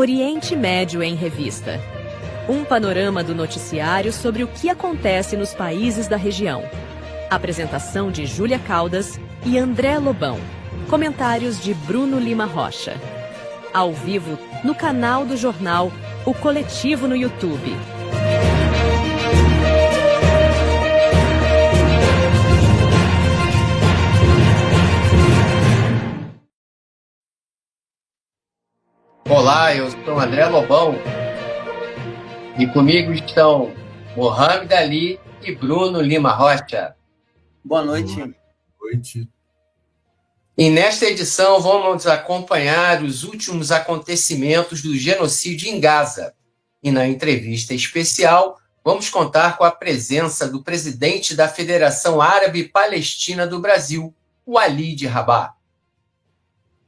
Oriente Médio em Revista. Um panorama do noticiário sobre o que acontece nos países da região. Apresentação de Júlia Caldas e André Lobão. Comentários de Bruno Lima Rocha. Ao vivo, no canal do jornal O Coletivo no YouTube. Olá, eu sou André Lobão e comigo estão Mohamed Ali e Bruno Lima Rocha. Boa noite. Boa noite. E nesta edição vamos acompanhar os últimos acontecimentos do genocídio em Gaza. E na entrevista especial vamos contar com a presença do presidente da Federação Árabe Palestina do Brasil, Walid Rabah.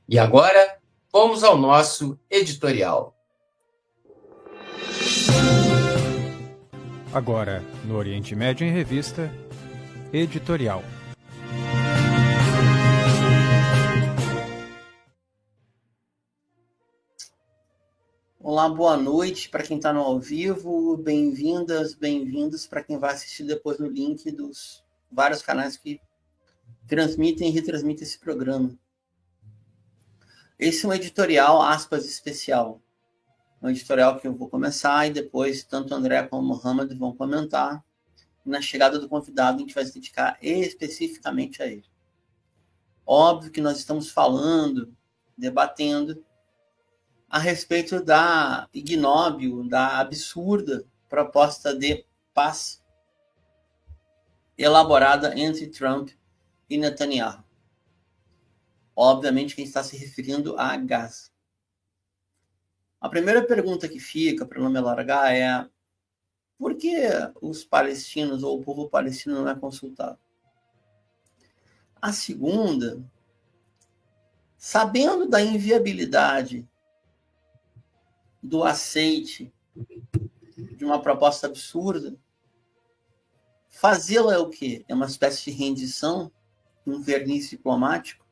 E agora, vamos ao nosso editorial. Agora, no Oriente Médio em Revista, editorial. Olá, boa noite para quem está no ao vivo, bem-vindas, bem-vindos para quem vai assistir depois no link dos vários canais que transmitem e retransmitem esse programa. Esse é um editorial, aspas, especial. Um editorial que eu vou começar e depois tanto André como Mohamed vão comentar. E na chegada do convidado a gente vai se dedicar especificamente a ele. Óbvio que nós estamos falando, debatendo a respeito da ignóbil, da absurda proposta de paz elaborada entre Trump e Netanyahu. Obviamente, quem está se referindo a Gaza. A primeira pergunta que fica, para não me alargar, é: por que os palestinos ou o povo palestino não é consultado? A segunda, sabendo da inviabilidade do aceite de uma proposta absurda, fazê-la é o quê? É uma espécie de rendição, um verniz diplomático?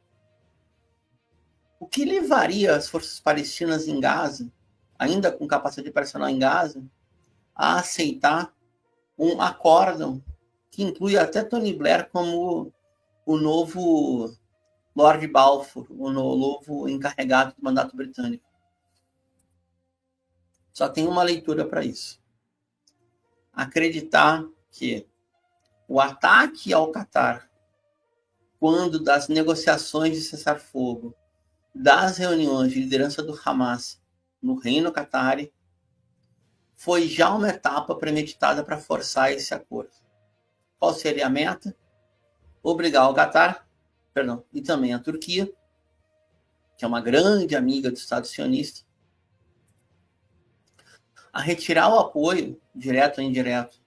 O que levaria as forças palestinas em Gaza, ainda com capacidade operacional em Gaza, a aceitar um acórdão que inclui até Tony Blair como o novo Lord Balfour, o novo encarregado do mandato britânico? Só tem uma leitura para isso. Acreditar que o ataque ao Catar, quando das negociações de cessar-fogo, das reuniões de liderança do Hamas no Reino Qatari, foi já uma etapa premeditada para forçar esse acordo. Qual seria a meta? Obrigar o Qatar, e também a Turquia, que é uma grande amiga do Estado sionista, a retirar o apoio, direto ou indireto,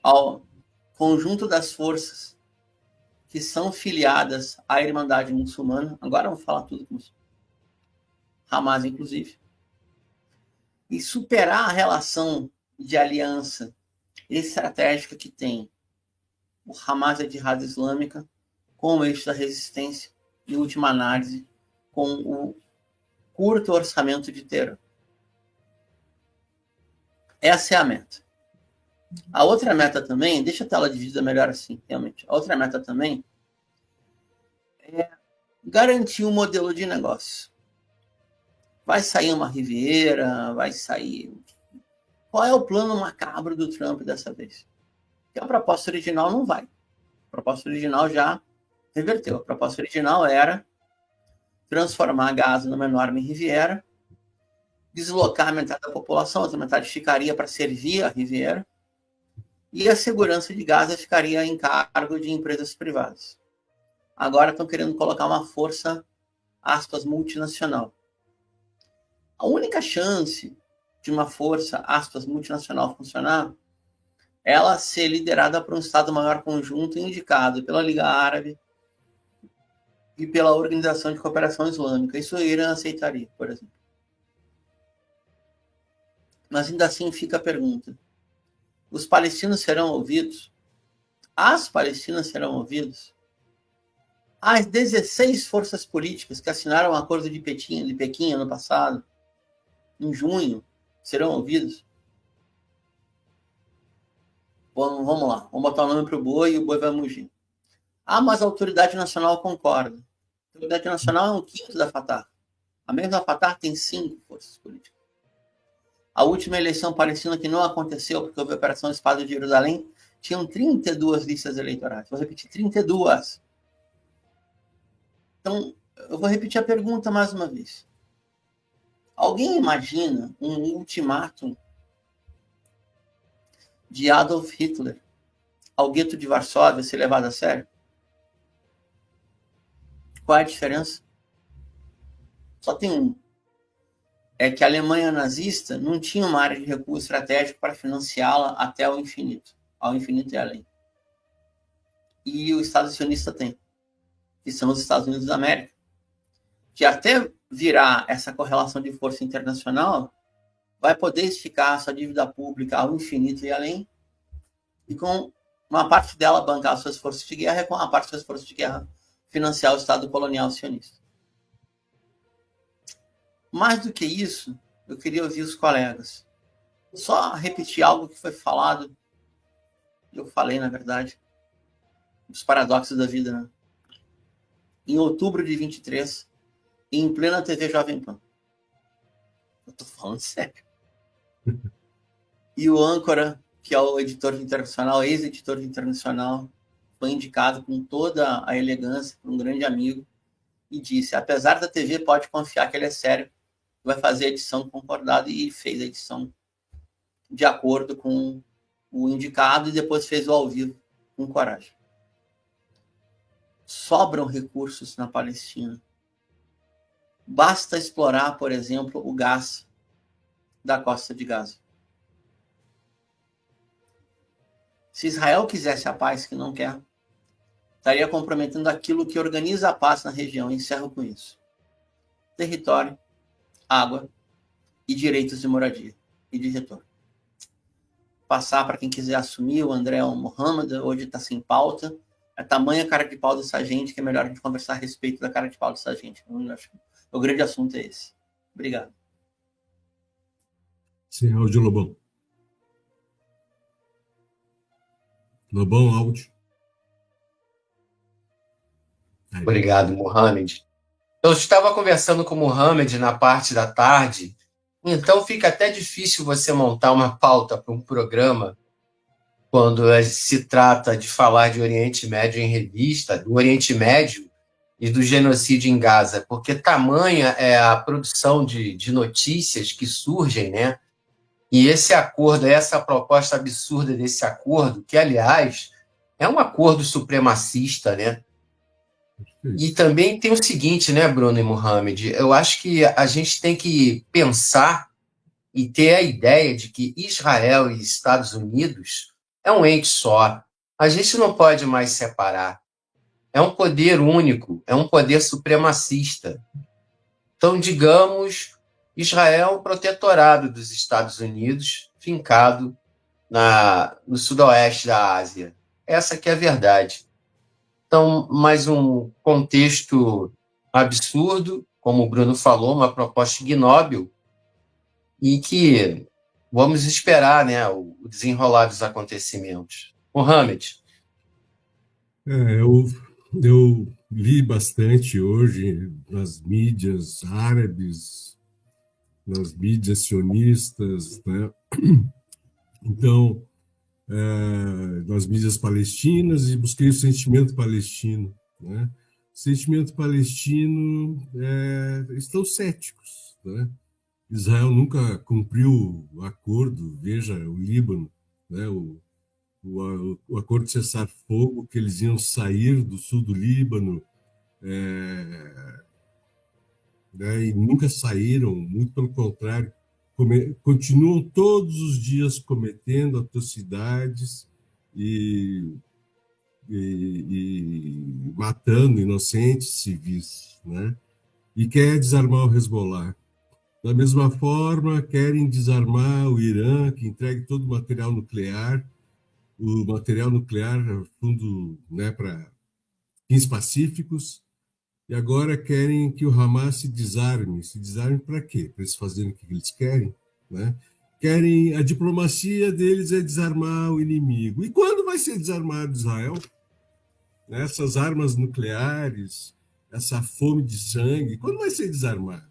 ao conjunto das forças que são filiadas à Irmandade Muçulmana. Agora vamos falar tudo com Hamas, inclusive. E superar a relação de aliança estratégica que tem o Hamas e a Jihad Islâmica com o eixo da resistência, em última análise, com o curto orçamento de Teherã. Essa é a meta. A outra meta também, deixa a tela dividida melhor assim, realmente. A outra meta também é garantir um modelo de negócio. Vai sair uma Riviera, vai sair... Qual é o plano macabro do Trump dessa vez? Porque a proposta original não vai. A proposta original já reverteu. A proposta original era transformar a Gaza numa enorme Riviera, deslocar metade da população, a outra metade ficaria para servir a Riviera, e a segurança de Gaza ficaria em cargo de empresas privadas. Agora estão querendo colocar uma força, aspas, multinacional. A única chance de uma força, aspas, multinacional funcionar é ela ser liderada por um Estado-Maior Conjunto indicado pela Liga Árabe e pela Organização de Cooperação Islâmica. Isso o Irã aceitaria, por exemplo. Mas ainda assim fica a pergunta: os palestinos serão ouvidos? As palestinas serão ouvidas? As 16 forças políticas que assinaram o acordo de Pequim ano passado em junho, serão ouvidos? Bom, vamos lá, vamos botar o nome para o boi e o boi vai mugir. Ah, mas a autoridade nacional concorda. A autoridade nacional é um quinto da FATAR. A mesma FATAR tem 5 forças políticas. A última eleição palestina que não aconteceu, porque houve a Operação Espada de Jerusalém, tinham 32 listas eleitorais. Vou repetir, 32. Então, eu vou repetir a pergunta mais uma vez. Alguém imagina um ultimátum de Adolf Hitler ao gueto de Varsóvia ser levado a sério? Qual é a diferença? Só tem um. É que a Alemanha nazista não tinha uma área de recuo estratégico para financiá-la até ao infinito e além. E o Estado sionista tem, que são os Estados Unidos da América, que até virar essa correlação de força internacional, vai poder esticar sua dívida pública ao infinito e além, e com uma parte dela bancar as suas forças de guerra, e com uma parte das suas forças de guerra financiar o Estado colonial sionista. Mais do que isso, eu queria ouvir os colegas. Só repetir algo que foi falado, eu falei, na verdade, dos paradoxos da vida, né? Em outubro de 23, em plena TV Jovem Pan. Eu tô falando sério. E o âncora, que é o editor de Internacional, ex-editor de Internacional, foi indicado com toda a elegância por um grande amigo e disse, apesar da TV, pode confiar que ele é sério, vai fazer a edição concordada, e fez a edição de acordo com o indicado e depois fez o ao vivo com coragem. Sobram recursos na Palestina. Basta explorar, por exemplo, o gás da costa de Gaza. Se Israel quisesse a paz, que não quer, estaria comprometendo aquilo que organiza a paz na região. Encerro com isso. Território, água e direitos de moradia e de retorno. Passar para quem quiser assumir, o André ou o Mohamed, hoje está sem pauta. É tamanha cara de pau dessa gente que é melhor a gente conversar a respeito da cara de pau dessa gente. Eu acho que o grande assunto é esse. Obrigado. Sim, áudio, Lobão. Lobão, áudio. Aí. Obrigado, Mohamed. Eu estava conversando com o Mohamed na parte da tarde, então fica até difícil você montar uma pauta para um programa quando se trata de falar de Oriente Médio em revista, do Oriente Médio e do genocídio em Gaza, porque tamanha é a produção de notícias que surgem, né? E esse acordo, essa proposta absurda desse acordo, que, aliás, é um acordo supremacista, né? E também tem o seguinte, né, Bruno e Mohamed? Eu acho que a gente tem que pensar e ter a ideia de que Israel e Estados Unidos é um ente só. A gente não pode mais separar. É um poder único, é um poder supremacista. Então, digamos, Israel é um protetorado dos Estados Unidos, fincado no sudoeste da Ásia. Essa que é a verdade. Então, mais um contexto absurdo, como o Bruno falou, uma proposta ignóbil, e que vamos esperar, né, o desenrolar dos acontecimentos. Mohamed. Eu li bastante hoje nas mídias árabes, nas mídias sionistas, né? Então, nas mídias palestinas, e busquei o sentimento palestino, né? O sentimento palestino estão céticos, né? Israel nunca cumpriu o acordo, veja o Líbano, né? O acordo de cessar-fogo, que eles iam sair do sul do Líbano, né? E nunca saíram, muito pelo contrário, continuam todos os dias cometendo atrocidades e matando inocentes civis, né? E quer desarmar o Hezbollah. Da mesma forma, querem desarmar o Irã, que entregue todo o material nuclear fundo, né, para fins pacíficos, E agora querem que o Hamas se desarme. Se desarme para quê? Para eles fazerem o que eles querem, né? Querem, a diplomacia deles é desarmar o inimigo. E quando vai ser desarmado Israel? Essas armas nucleares, essa fome de sangue, quando vai ser desarmado?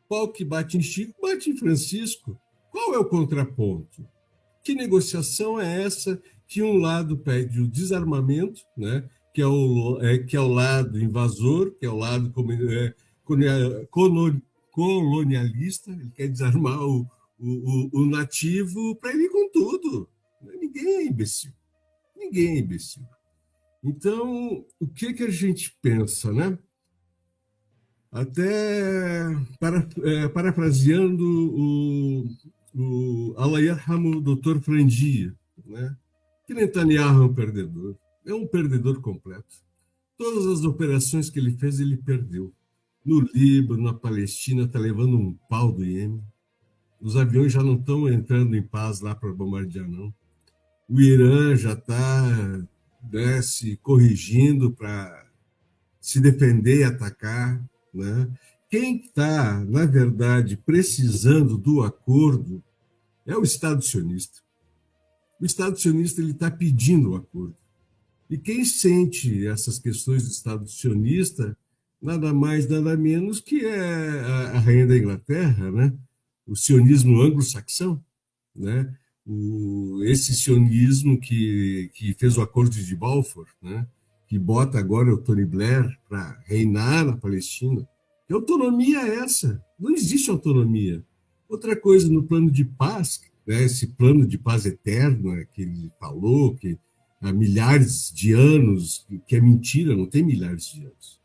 Qual que bate em Chico, bate em Francisco. Qual é o contraponto? Que negociação é essa que um lado pede o desarmamento, né? que é o lado invasor, que é o lado colonialista, ele quer desarmar o nativo para ele ir com tudo. Ninguém é imbecil. Ninguém é imbecil. Então, o que a gente pensa, né? Até parafraseando o Allah Yarhamu, o Dr. Frandia, né? Que Netanyahu é um perdedor. É um perdedor completo. Todas as operações que ele fez, ele perdeu. No Líbano, na Palestina, está levando um pau do Iêmen. Os aviões já não estão entrando em paz lá para bombardear, não. O Irã já está se corrigindo para se defender e atacar, né? Quem está, na verdade, precisando do acordo é o Estado sionista. O Estado sionista está pedindo o acordo. E quem sente essas questões do Estado sionista, nada mais, nada menos que é a rainha da Inglaterra, né? O sionismo anglo-saxão, né? Esse sionismo que fez o acordo de Balfour, né? Que bota agora o Tony Blair para reinar na Palestina. Que autonomia é essa? Não existe autonomia. Outra coisa, no plano de paz, né? Esse plano de paz eterno que ele falou, que há milhares de anos, que é mentira, não tem milhares de anos,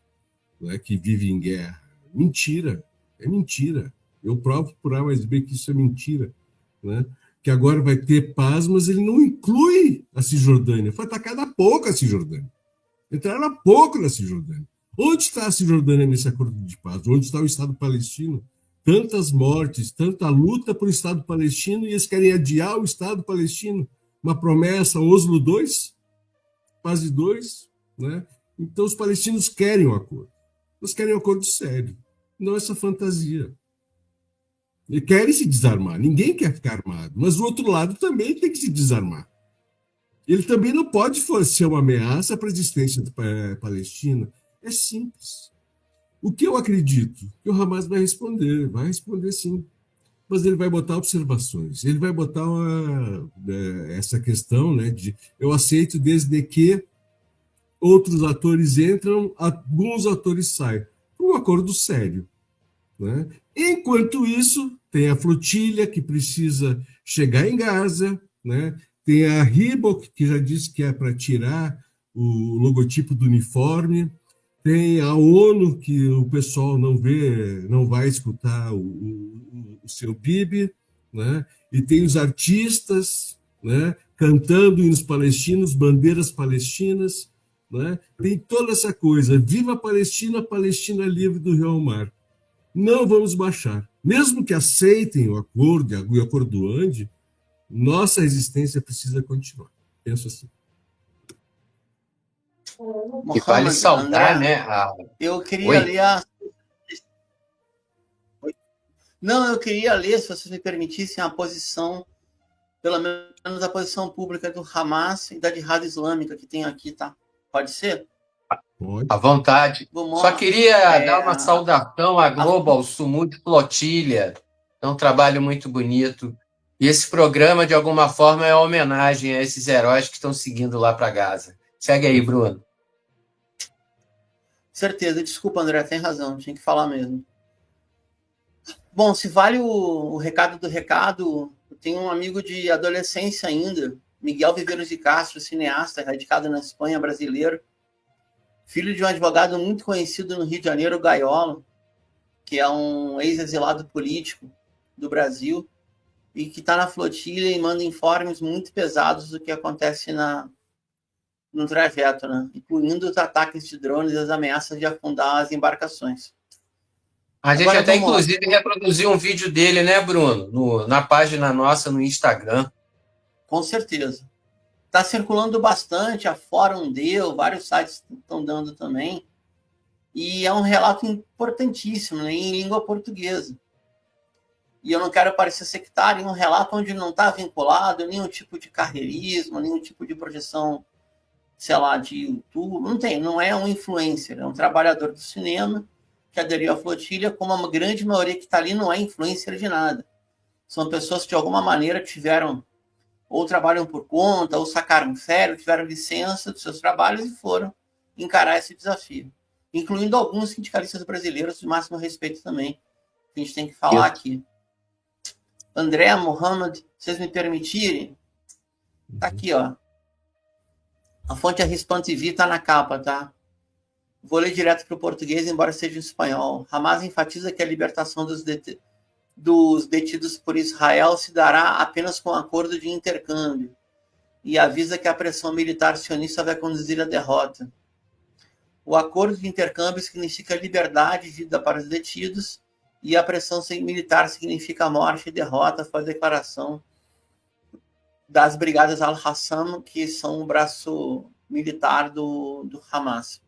não é que vive em guerra. Mentira, é mentira. Eu provo por A mais B que isso é mentira, né? Que agora vai ter paz, mas ele não inclui a Cisjordânia. Foi atacada há pouco a Cisjordânia. Entraram há pouco na Cisjordânia. Onde está a Cisjordânia nesse acordo de paz? Onde está o Estado palestino? Tantas mortes, tanta luta por Estado palestino, e eles querem adiar o Estado palestino. Uma promessa, Oslo II, paz de 2, né? Então os palestinos querem um acordo. Eles querem um acordo sério, não essa fantasia. E querem se desarmar. Ninguém quer ficar armado, mas o outro lado também tem que se desarmar. Ele também não pode ser uma ameaça para a existência palestina. É simples. O que eu acredito? Que o Hamas vai responder sim. Mas ele vai botar observações. Ele vai botar essa questão, né, de eu aceito desde que outros atores entram, alguns atores saem. Um acordo sério, né? Enquanto isso, tem a flotilha que precisa chegar em Gaza, né? Tem a Reebok, que já disse que é para tirar o logotipo do uniforme. Tem a ONU, que o pessoal não vai escutar o seu Bibi, né? E tem os artistas, né, cantando hinos palestinos, bandeiras palestinas, né? Tem toda essa coisa. Viva a Palestina livre do rio ao mar. Não vamos baixar. Mesmo que aceitem o acordo, e o acordo ande, nossa resistência precisa continuar. Penso assim. E vale saudar, André, né? Eu queria ler Não, eu queria ler, se vocês me permitissem, a posição, pelo menos a posição pública do Hamas e da Jihad Islâmica que tem aqui, tá? Pode ser? Pode. À vontade. Só queria dar uma saudação à Globo, ao Sumud Flotilha. É um trabalho muito bonito. E esse programa, de alguma forma, é uma homenagem a esses heróis que estão seguindo lá para Gaza. Segue aí, Bruno. Certeza. Desculpa, André, tem razão. Tinha que falar mesmo. Bom, se vale o recado do recado, eu tenho um amigo de adolescência ainda, Miguel Viveiros de Castro, cineasta, radicado na Espanha, brasileiro, filho de um advogado muito conhecido no Rio de Janeiro, Gaiola, que é um ex-exilado político do Brasil, e que está na flotilha e manda informes muito pesados do que acontece no trajeto, né? Incluindo os ataques de drones e as ameaças de afundar as embarcações. A gente até, inclusive, reproduziu um vídeo dele, né, Bruno? Na página nossa no Instagram. Com certeza. Está circulando bastante, a Fórum deu, vários sites estão dando também. E é um relato importantíssimo, né, em língua portuguesa. E eu não quero parecer sectário, em um relato onde não está vinculado a nenhum tipo de carreirismo, nenhum tipo de projeção, sei lá, de YouTube. Não tem, não é um influencer, é um trabalhador do cinema que aderiu à flotilha, como a grande maioria que está ali não é influencer de nada. São pessoas que, de alguma maneira, tiveram, ou trabalham por conta, ou sacaram férias, tiveram licença dos seus trabalhos e foram encarar esse desafio. Incluindo alguns sindicalistas brasileiros de máximo respeito também, que a gente tem que falar aqui. André, Mohamed, vocês me permitirem? Tá aqui, ó. A fonte é Rispan TV, tá na capa, tá? Vou ler direto para o português, embora seja em espanhol. Hamas enfatiza que a libertação dos detidos por Israel se dará apenas com acordo de intercâmbio e avisa que a pressão militar sionista vai conduzir à derrota. O acordo de intercâmbio significa liberdade de vida para os detidos e a pressão militar significa morte e derrota, foi a declaração das Brigadas Al-Qassam, que são o braço militar do Hamas.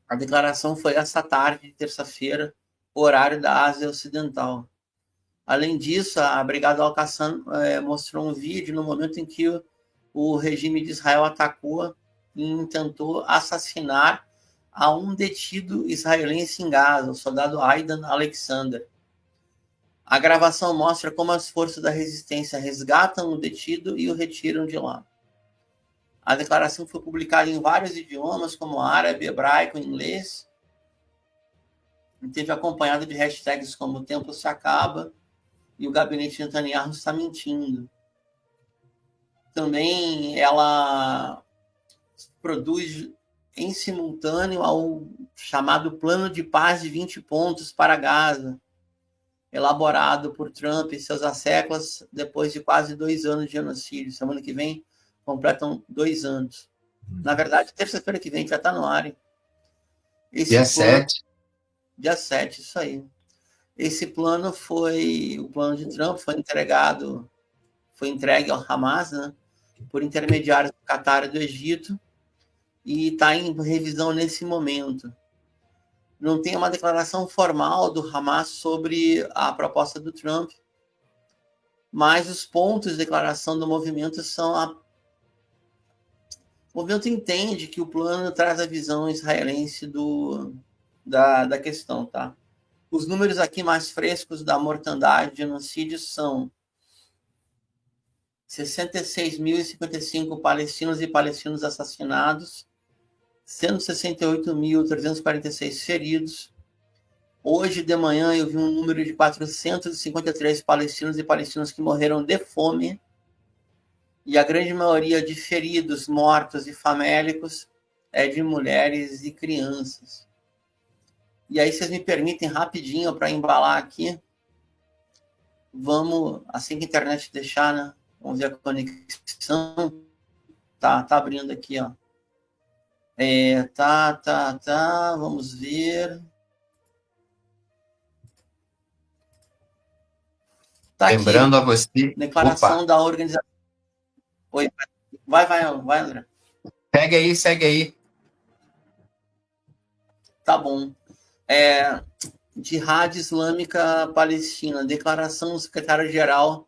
A declaração foi essa tarde de terça-feira, horário da Ásia Ocidental. Além disso, a Brigada Al-Qassam mostrou um vídeo no momento em que o regime de Israel atacou e tentou assassinar a um detido israelense em Gaza, o soldado Aidan Alexander. A gravação mostra como as forças da resistência resgatam o detido e o retiram de lá. A declaração foi publicada em vários idiomas, como árabe, hebraico e inglês, e teve acompanhado de hashtags como "O tempo se acaba" e "O gabinete Netanyahu está mentindo". Também ela produz em simultâneo ao chamado Plano de Paz de 20 pontos para Gaza, elaborado por Trump e seus asseclas depois de quase 2 anos de genocídio. Semana que vem completam 2 anos. Na verdade, terça-feira que vem já está no ar. Hein? Dia 7. Dia 7, isso aí. Esse plano o plano de Trump foi entregue ao Hamas, né, por intermediários do Catar e do Egito, e está em revisão nesse momento. Não tem uma declaração formal do Hamas sobre a proposta do Trump, mas os pontos de declaração do movimento são o movimento entende que o plano traz a visão israelense da questão, tá? Os números aqui mais frescos da mortandade de genocídio são 66.055 palestinos e palestinos assassinados, 168.346 feridos. Hoje de manhã eu vi um número de 453 palestinos e palestinas que morreram de fome, e a grande maioria de feridos, mortos e famélicos é de mulheres e crianças. E aí, vocês me permitem rapidinho para embalar aqui. Vamos, assim que a internet deixar, né? Vamos ver a conexão. Tá abrindo aqui, ó. Vamos ver. Tá Lembrando aqui, a você. declaração da organização. Oi, vai, André. Segue aí. Tá bom. Jihad Islâmica Palestina, declaração do secretário-geral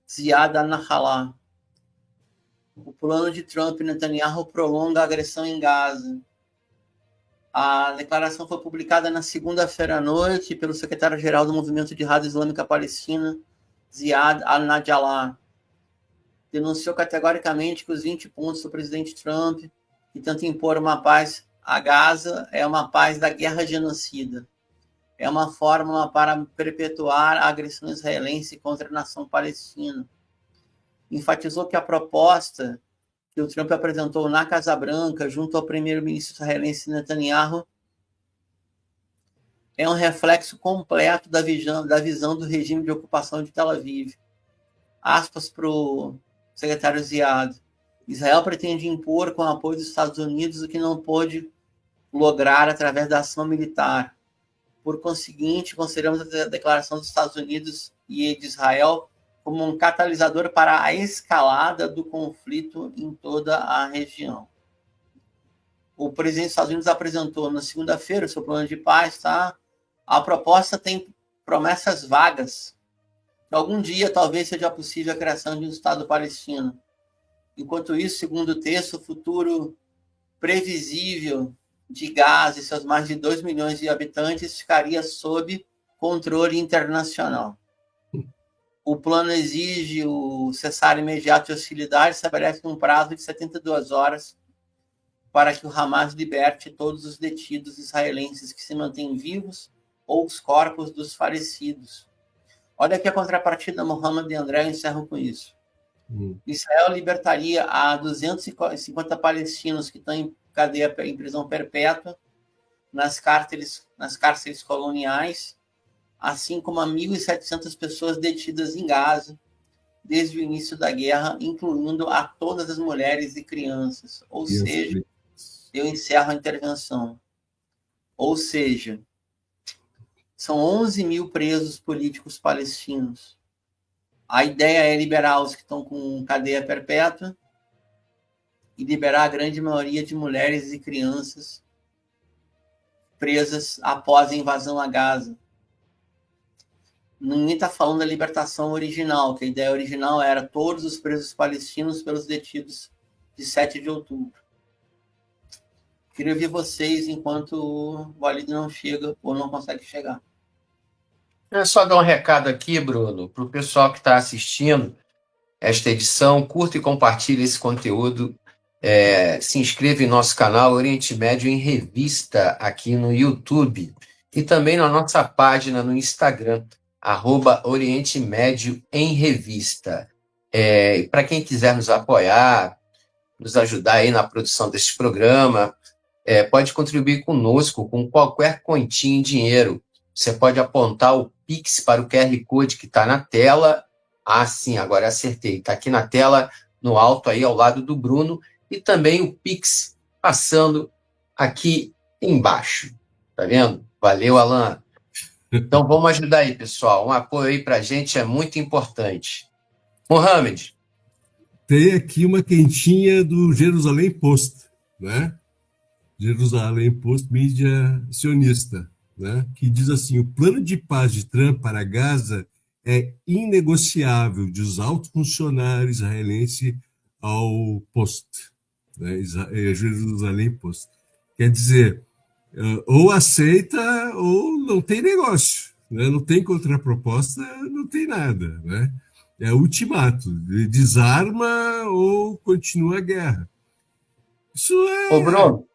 Ziad al-Nahlah. O plano de Trump e Netanyahu prolonga a agressão em Gaza. A declaração foi publicada na segunda-feira à noite pelo secretário-geral do Movimento Jihad Islâmica Palestina, Ziad al-Nahlah. Denunciou categoricamente que os 20 pontos do presidente Trump, que tenta impor uma paz a Gaza, é uma paz da guerra genocida. É uma fórmula para perpetuar a agressão israelense contra a nação palestina. Enfatizou que a proposta que o Trump apresentou na Casa Branca, junto ao primeiro-ministro israelense Netanyahu, é um reflexo completo da visão do regime de ocupação de Tel Aviv. Aspas para o secretário Ziad. Israel pretende impor com o apoio dos Estados Unidos o que não pôde lograr através da ação militar. Por conseguinte, consideramos a declaração dos Estados Unidos e de Israel como um catalisador para a escalada do conflito em toda a região. o presidente dos Estados Unidos apresentou na segunda-feira o seu plano de paz, tá? A proposta tem promessas vagas. Algum dia, talvez, seja possível a criação de um Estado palestino. Enquanto isso, segundo o texto, o futuro previsível de Gaza e seus mais de 2 milhões de habitantes ficaria sob controle internacional. O plano exige o cessar imediato de hostilidades, estabelece um prazo de 72 horas para que o Hamas liberte todos os detidos israelenses que se mantêm vivos ou os corpos dos falecidos. Olha aqui a contrapartida, Mohamed e André, encerram com isso. Israel libertaria a 250 palestinos que estão em cadeia, em prisão perpétua, nas cárceres coloniais, assim como a 1.700 pessoas detidas em Gaza desde o início da guerra, incluindo a todas as mulheres e crianças. Ou seja, eu encerro a intervenção. Ou seja, são 11 mil presos políticos palestinos. A ideia é liberar os que estão com cadeia perpétua e liberar a grande maioria de mulheres e crianças presas após a invasão a Gaza. Ninguém está falando da libertação original, que a ideia original era todos os presos palestinos pelos detidos de 7 de outubro. Queria ouvir vocês enquanto o Walid não chega ou não consegue chegar. É só dar um recado aqui, Bruno, para o pessoal que está assistindo esta edição. Curta e compartilhe esse conteúdo. Se inscreva em nosso canal Oriente Médio em Revista aqui no YouTube e também na nossa página no Instagram, @Oriente Médio em Revista. Para quem quiser nos apoiar, nos ajudar aí na produção desse programa, pode contribuir conosco com qualquer quantia em dinheiro. Você pode apontar o Pix para o QR Code que está na tela. Ah, sim, agora acertei. Está aqui na tela, no alto aí, ao lado do Bruno. E também o Pix passando aqui embaixo. Tá vendo? Valeu, Alan. Então, vamos ajudar aí, pessoal. Um apoio aí para a gente é muito importante. Mohamed. Tem aqui uma quentinha do Jerusalém Post, né? Jerusalém Post, mídia sionista, né? Que diz assim: o plano de paz de Trump para Gaza é inegociável, diz alto funcionário israelense ao Post, né? Jerusalém Post. Quer dizer, ou aceita ou não tem negócio, né? Não tem contraproposta, não tem nada, né? É ultimato, desarma ou continua a guerra. Isso Ô, Bruno.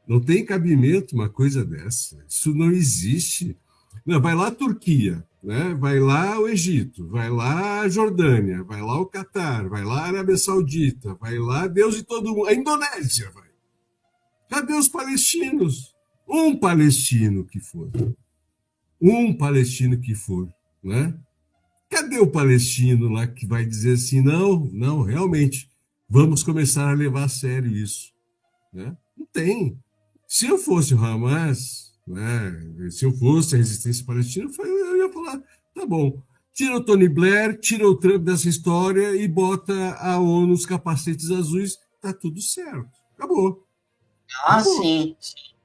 Não tem cabimento uma coisa dessa. Isso não existe. Não, vai lá a Turquia, né? Vai lá o Egito, vai lá a Jordânia, vai lá o Catar, vai lá a Arábia Saudita, vai lá Deus e todo mundo. A Indonésia, vai. Cadê os palestinos? Um palestino que for. Né? Cadê o palestino lá que vai dizer assim, não, realmente, vamos começar a levar a sério isso? Né? Não tem. Se eu fosse o Hamas, né, se eu fosse a resistência palestina, eu ia falar, tá bom, tira o Tony Blair, tira o Trump dessa história e bota a ONU os capacetes azuis, tá tudo certo. Acabou. Acabou. Sim.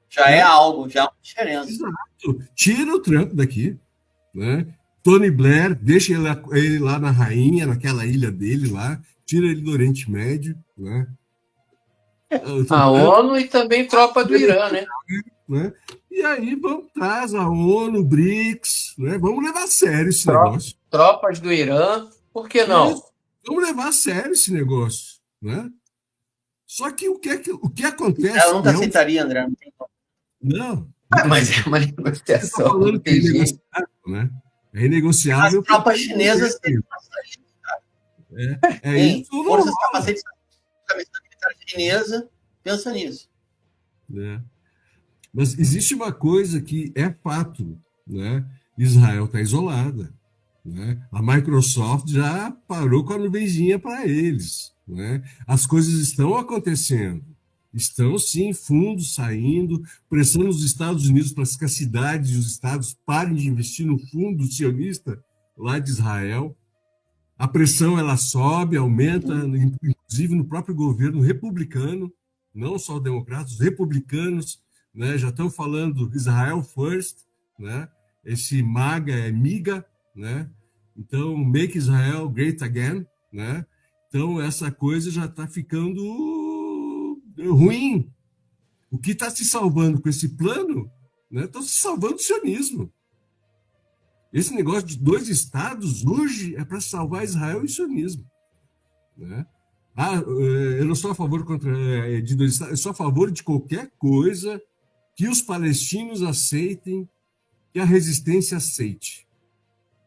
Já é algo, já é uma diferença. Exato. Tira o Trump daqui, né? Tony Blair, deixa ele lá na rainha, naquela ilha dele lá, tira ele do Oriente Médio, né? A ONU e também tropa do Irã, né? E aí traz a ONU, BRICS, né? Vamos levar a sério esse negócio. Tropas do Irã, por que não? Vamos levar a sério esse negócio, né? Só que o que acontece... Eu nunca aceitaria, André. Não tem como. Não. Mas é uma negociação. Eu tô falando que é renegociável, né? É renegociável. As tropas chinesas têm isso. Forças capacetes da militar chinesa, pensa nisso. Né? Mas existe uma coisa que é fato, né? Israel está isolada, né? A Microsoft já parou com a nuvenzinha para eles, né? As coisas estão acontecendo, estão sim, fundos saindo, pressão nos Estados Unidos para que as cidades e os estados parem de investir no fundo sionista lá de Israel. A pressão ela sobe, aumenta, inclusive no próprio governo republicano, não só democratas, os republicanos, né, já estão falando Israel first, né? Esse MAGA é MIGA, né? Então, Make Israel Great Again, né? Então, essa coisa já está ficando ruim. O que está se salvando com esse plano, né? Está se salvando o sionismo. Esse negócio de 2 estados hoje é para salvar Israel e o sionismo, né? Eu não sou a favor de 2 estados, eu sou a favor de qualquer coisa que os palestinos aceitem, que a resistência aceite,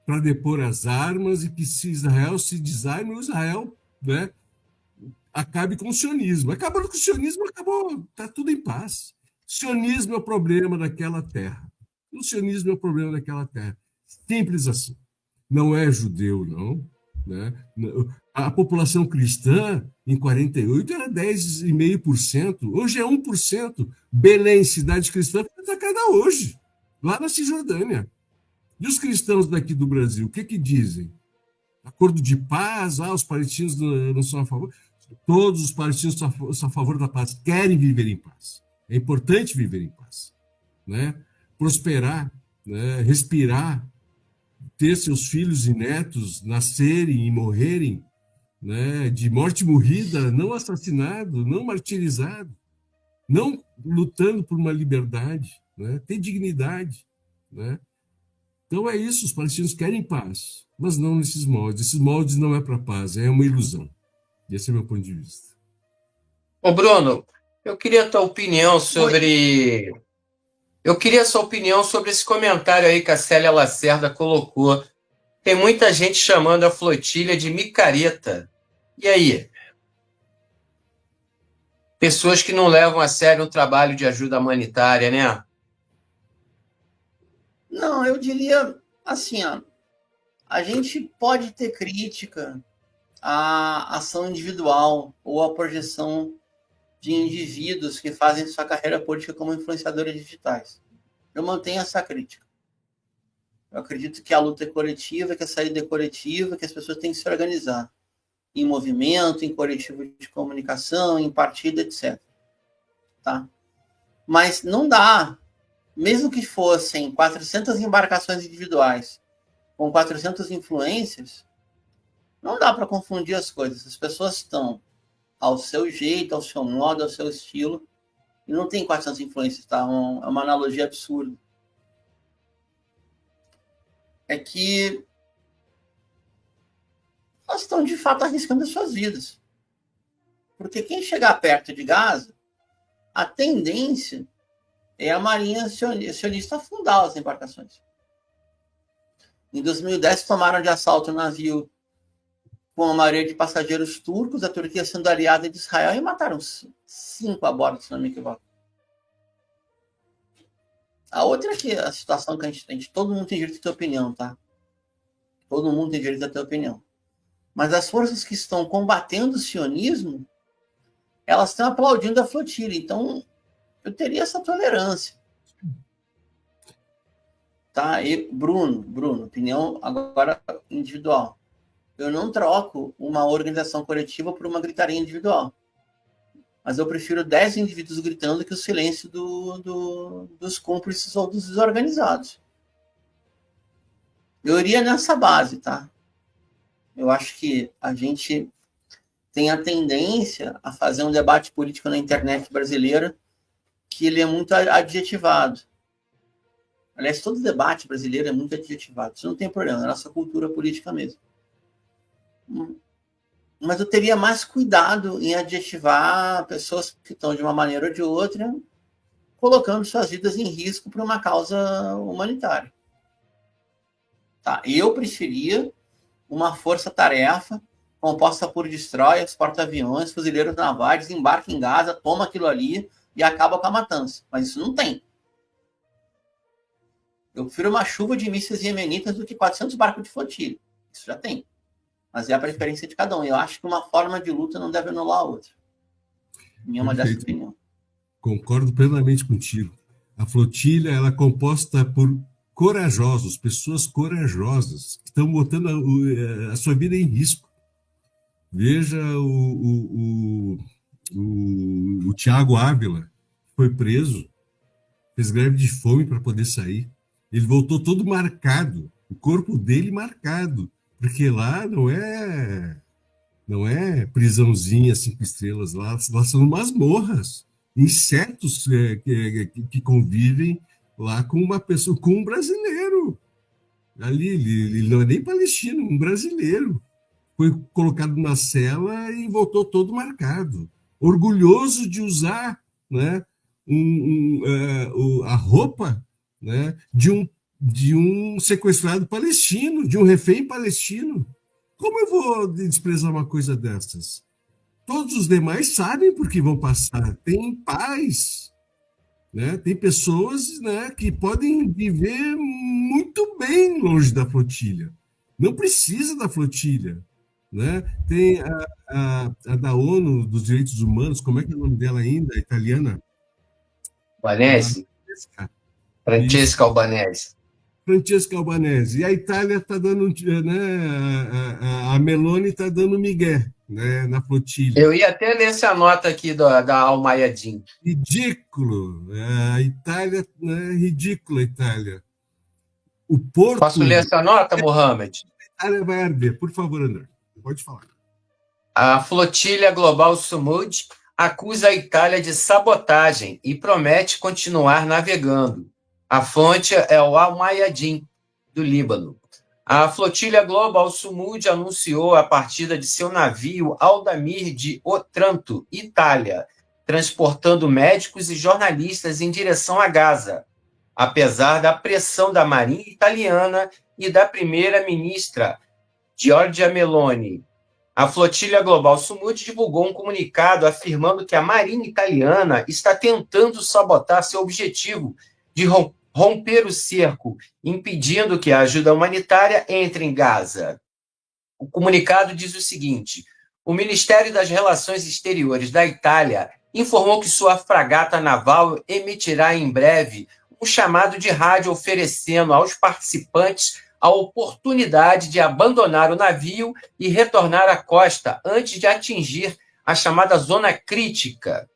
para depor as armas e que se Israel se desarme, o Israel, né, acabe com o sionismo. Acabando com o sionismo, acabou, está tudo em paz. O sionismo é o problema daquela terra. O sionismo é o problema daquela terra. Simples assim. Não é judeu, não. Né? A população cristã, em 48, era 10,5%. Hoje é 1%. Belém, cidade cristã, foi atacada hoje, lá na Cisjordânia. E os cristãos daqui do Brasil, o que dizem? Acordo de paz, os palestinos não são a favor. Todos os palestinos são a favor da paz, querem viver em paz. É importante viver em paz, né? Prosperar, né? Respirar, ter seus filhos e netos nascerem e morrerem, né? De morte morrida, não assassinado, não martirizado, não lutando por uma liberdade, né? Ter dignidade, né? Então é isso, os palestinos querem paz, mas não nesses moldes. Esses moldes não é para paz, é uma ilusão. Esse é o meu ponto de vista. Ô, Bruno, eu queria a tua opinião sobre... Eu queria a sua opinião sobre esse comentário aí que a Célia Lacerda colocou. Tem muita gente chamando a flotilha de micareta. E aí? Pessoas que não levam a sério um trabalho de ajuda humanitária, né? Não, eu diria assim, a gente pode ter crítica à ação individual ou à projeção de indivíduos que fazem sua carreira política como influenciadores digitais. Eu mantenho essa crítica. Eu acredito que a luta é coletiva, que a saída é coletiva, que as pessoas têm que se organizar em movimento, em coletivo de comunicação, em partido, etc. Tá? Mas não dá, mesmo que fossem 400 embarcações individuais com 400 influencers, não dá para confundir as coisas. As pessoas estão ao seu jeito, ao seu modo, ao seu estilo, e não tem 400 influências, tá? É uma analogia absurda. É que elas estão, de fato, arriscando as suas vidas. Porque quem chegar perto de Gaza, a tendência é a marinha sionista afundar as embarcações. Em 2010, tomaram de assalto um navio com a maioria de passageiros turcos, a Turquia sendo aliada de Israel, e mataram 5 a bordo, se não me equivoco. A outra é que a situação que a gente tem, todo mundo tem direito a ter opinião, tá? Todo mundo tem direito a ter opinião. Mas as forças que estão combatendo o sionismo, elas estão aplaudindo a flotilha. Então, eu teria essa tolerância. Tá? E Bruno, opinião agora individual. Eu não troco uma organização coletiva por uma gritaria individual. Mas eu prefiro 10 indivíduos gritando que o silêncio dos cúmplices ou dos desorganizados. Eu iria nessa base, tá? Eu acho que a gente tem a tendência a fazer um debate político na internet brasileira que ele é muito adjetivado. Aliás, todo debate brasileiro é muito adjetivado. Isso não tem problema, é a nossa cultura política mesmo. Mas eu teria mais cuidado em adjetivar pessoas que estão, de uma maneira ou de outra, colocando suas vidas em risco por uma causa humanitária. Tá? Eu preferia uma força-tarefa composta por destroyers, porta-aviões, fuzileiros navais, desembarque em Gaza, toma aquilo ali e acaba com a matança. Mas isso não tem. Eu prefiro uma chuva de mísseis iemenitas do que 400 barcos de flotilha. Isso já tem. Mas é a preferência de cada um. Eu acho que uma forma de luta não deve anular a outra. Minha modesta opinião. Concordo plenamente contigo. A flotilha ela é composta por corajosos, pessoas corajosas, que estão botando a sua vida em risco. Veja o Tiago Ávila foi preso, fez greve de fome para poder sair. Ele voltou todo marcado, o corpo dele marcado, porque lá não é prisãozinha 5 estrelas, lá são masmorras, insetos que convivem lá com uma pessoa, com um brasileiro. Ali, ele não é nem palestino, um brasileiro. Foi colocado na cela e voltou todo marcado, orgulhoso de usar, né, a roupa, né, de um sequestrado palestino, de um refém palestino. Como eu vou desprezar uma coisa dessas? Todos os demais sabem por que vão passar. Tem paz, né? Tem pessoas, né, que podem viver muito bem longe da flotilha. Não precisa da flotilha, né? Tem a da ONU dos Direitos Humanos, como é que é o nome dela ainda? A italiana? Albanese? Francesca Albanese. Francesca Albanese. E a Itália está dando, né? A Meloni está dando migué, né, na flotilha. Eu ia até ler essa nota aqui da Almayadin. Ridículo. A Itália, né, ridícula a Itália. O Porto... Posso ler essa nota, Mohamed? A Itália vai arder. Por favor, André, pode falar. A flotilha global Sumud acusa a Itália de sabotagem e promete continuar navegando. A fonte é o Al-Mayadin, do Líbano. A flotilha global Sumud anunciou a partida de seu navio Aldamir de Otranto, Itália, transportando médicos e jornalistas em direção a Gaza, apesar da pressão da Marinha italiana e da primeira-ministra Giorgia Meloni. A flotilha global Sumud divulgou um comunicado afirmando que a Marinha italiana está tentando sabotar seu objetivo de romper o cerco, impedindo que a ajuda humanitária entre em Gaza. O comunicado diz o seguinte: o Ministério das Relações Exteriores da Itália informou que sua fragata naval emitirá em breve um chamado de rádio oferecendo aos participantes a oportunidade de abandonar o navio e retornar à costa antes de atingir a chamada zona crítica.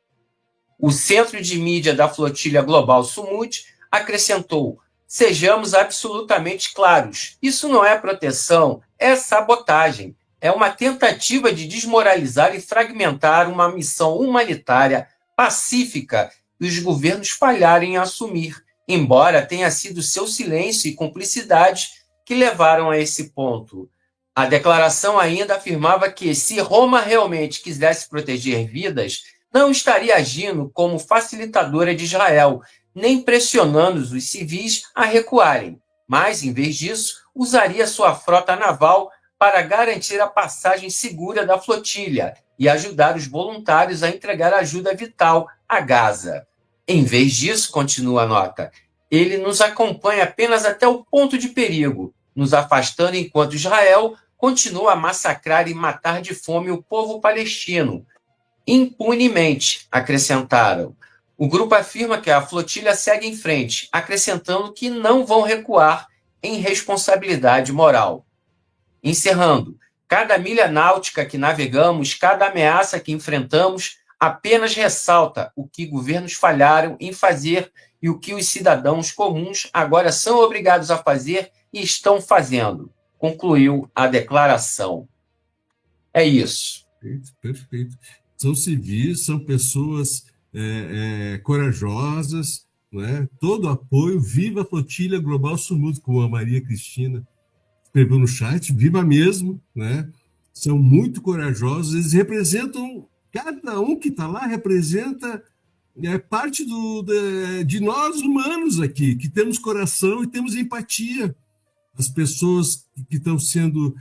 O centro de mídia da flotilha global Sumud acrescentou: sejamos absolutamente claros, isso não é proteção, é sabotagem. É uma tentativa de desmoralizar e fragmentar uma missão humanitária pacífica que os governos falharam em assumir, embora tenha sido seu silêncio e cumplicidade que levaram a esse ponto. A declaração ainda afirmava que, se Roma realmente quisesse proteger vidas, não estaria agindo como facilitadora de Israel, nem pressionando os civis a recuarem, mas, em vez disso, usaria sua frota naval para garantir a passagem segura da flotilha e ajudar os voluntários a entregar ajuda vital a Gaza. Em vez disso, continua a nota, ele nos acompanha apenas até o ponto de perigo, nos afastando enquanto Israel continua a massacrar e matar de fome o povo palestino. Impunemente, acrescentaram. O grupo afirma que a flotilha segue em frente, acrescentando que não vão recuar em responsabilidade moral. Encerrando, cada milha náutica que navegamos, cada ameaça que enfrentamos, apenas ressalta o que governos falharam em fazer e o que os cidadãos comuns agora são obrigados a fazer e estão fazendo, concluiu a declaração. É isso. Perfeito, perfeito. São civis, são pessoas corajosas, né? Todo apoio, viva a flotilha global Sumud, como a Maria Cristina escreveu no chat, viva mesmo, né? São muito corajosos, eles representam, cada um que está lá representa parte de nós humanos aqui, que temos coração e temos empatia. As pessoas que estão sendo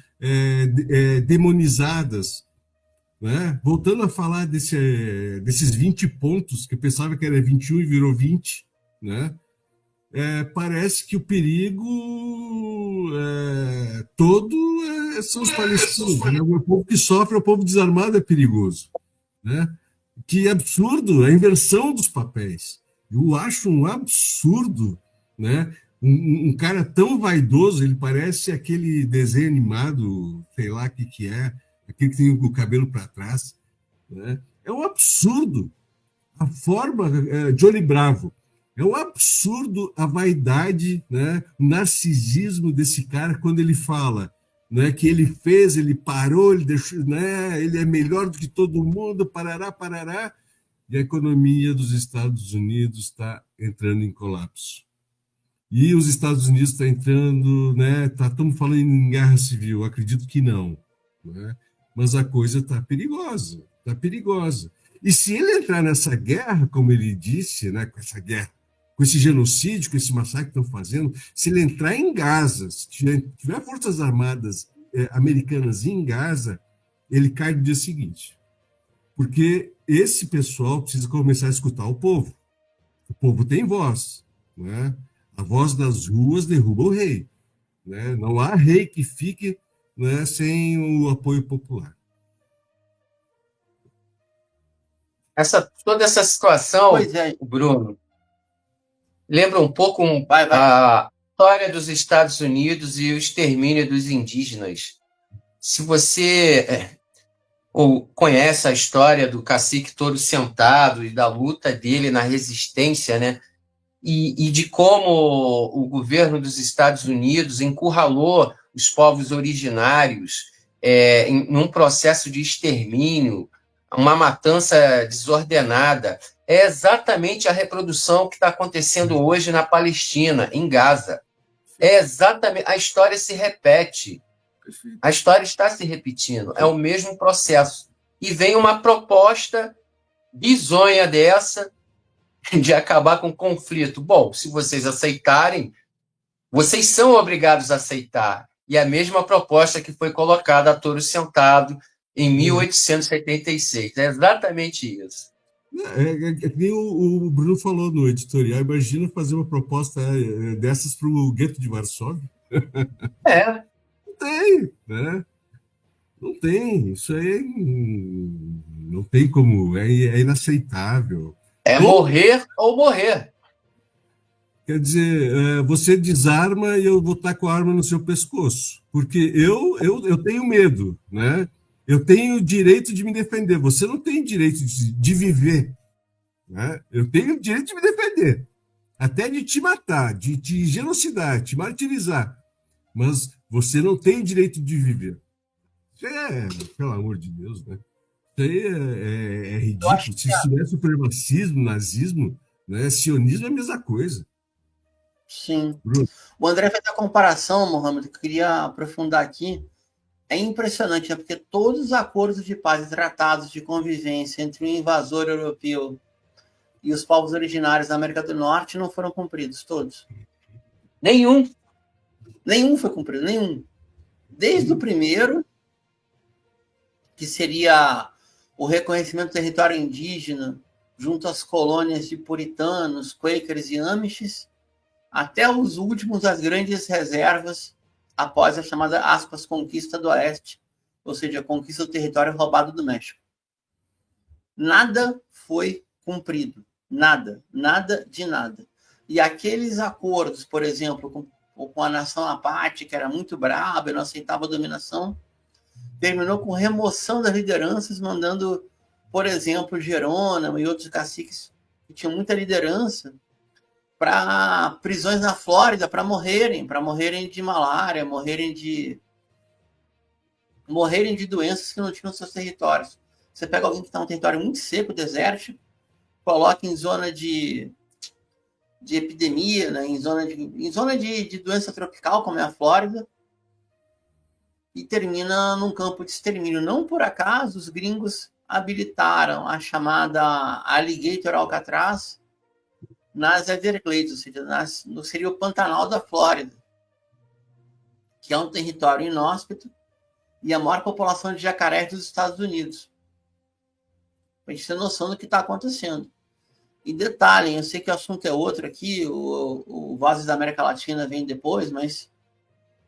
demonizadas, né? Voltando a falar desses 20 pontos, que eu pensava que era 21 e virou 20, né? Parece que o perigo todo são os palestinos, né? O povo que sofre, o povo desarmado é perigoso, né? Que absurdo, a inversão dos papéis. Eu acho um absurdo, né? Um cara tão vaidoso, ele parece aquele desenho animado, sei lá o que é, aquele que tem o cabelo para trás, né? É um absurdo. a forma, Johnny Bravo, é um absurdo a vaidade, né, o narcisismo desse cara quando ele fala, né, que ele fez, ele parou, ele deixou, né, ele é melhor do que todo mundo, parará, parará, e a economia dos Estados Unidos está entrando em colapso. E os Estados Unidos estão entrando, né, estamos falando em guerra civil, acredito que não, né, mas a coisa está perigosa, está perigosa. E se ele entrar nessa guerra, como ele disse, né, com essa guerra, com esse genocídio, com esse massacre que estão fazendo, se ele entrar em Gaza, se tiver forças armadas americanas em Gaza, ele cai no dia seguinte. Porque esse pessoal precisa começar a escutar o povo. O povo tem voz, né? A voz das ruas derruba o rei, né? Não há rei que fique, né, sem o apoio popular. Toda essa situação, Bruno, lembra um pouco a história dos Estados Unidos e o extermínio dos indígenas. Se você conhece a história do cacique Touro Sentado e da luta dele na resistência, né? E de como o governo dos Estados Unidos encurralou os povos originários em um processo de extermínio, uma matança desordenada. É exatamente a reprodução que está acontecendo hoje na Palestina, em Gaza. É exatamente, a história se repete. A história está se repetindo. É o mesmo processo. E vem uma proposta bizonha dessa de acabar com o conflito. Bom, se vocês aceitarem, vocês são obrigados a aceitar. E a mesma proposta que foi colocada a Touro Sentado em 1876. É exatamente isso. É que nem o Bruno falou no editorial. Imagina fazer uma proposta dessas para o gueto de Varsóvia. Não tem, né? Não tem. Isso aí não tem como. É inaceitável. É morrer ou morrer. Quer dizer, você desarma e eu vou estar com a arma no seu pescoço. Porque eu tenho medo, né? Eu tenho o direito de me defender. Você não tem direito de viver, né? Eu tenho o direito de me defender. Até de te matar, de te genocidar, te martirizar. Mas você não tem o direito de viver. Isso pelo amor de Deus, né? Isso aí é ridículo. Se isso não é supremacismo, nazismo, né? Sionismo é a mesma coisa. Sim. Bruno. O André fez a comparação, Mohamed, que eu queria aprofundar aqui. É impressionante, né? Porque todos os acordos de paz e tratados de convivência entre o invasor europeu e os povos originários da América do Norte não foram cumpridos, todos. Nenhum. Nenhum foi cumprido, nenhum. Desde o primeiro, que seria o reconhecimento do território indígena junto às colônias de puritanos, quakers e amishes, até os últimos, as grandes reservas após a chamada, aspas, conquista do Oeste, ou seja, a conquista do território roubado do México. Nada foi cumprido. Nada. Nada de nada. E aqueles acordos, por exemplo, com a nação Apache, que era muito braba e não aceitava a dominação, terminou com remoção das lideranças, mandando, por exemplo, Jerônimo e outros caciques que tinham muita liderança para prisões na Flórida, para morrerem de malária, morrerem de doenças que não tinham seus territórios. Você pega alguém que está num território muito seco, desértico, coloca em zona de epidemia, né? em zona de doença tropical, como é a Flórida, e termina num campo de extermínio. Não por acaso, os gringos habilitaram a chamada Alligator Alcatraz nas Everglades, ou seja, seria o Pantanal da Flórida, que é um território inóspito e a maior população de jacarés dos Estados Unidos. Para a gente ter noção do que está acontecendo. E detalhe, eu sei que o assunto é outro aqui, o Vozes da América Latina vem depois, mas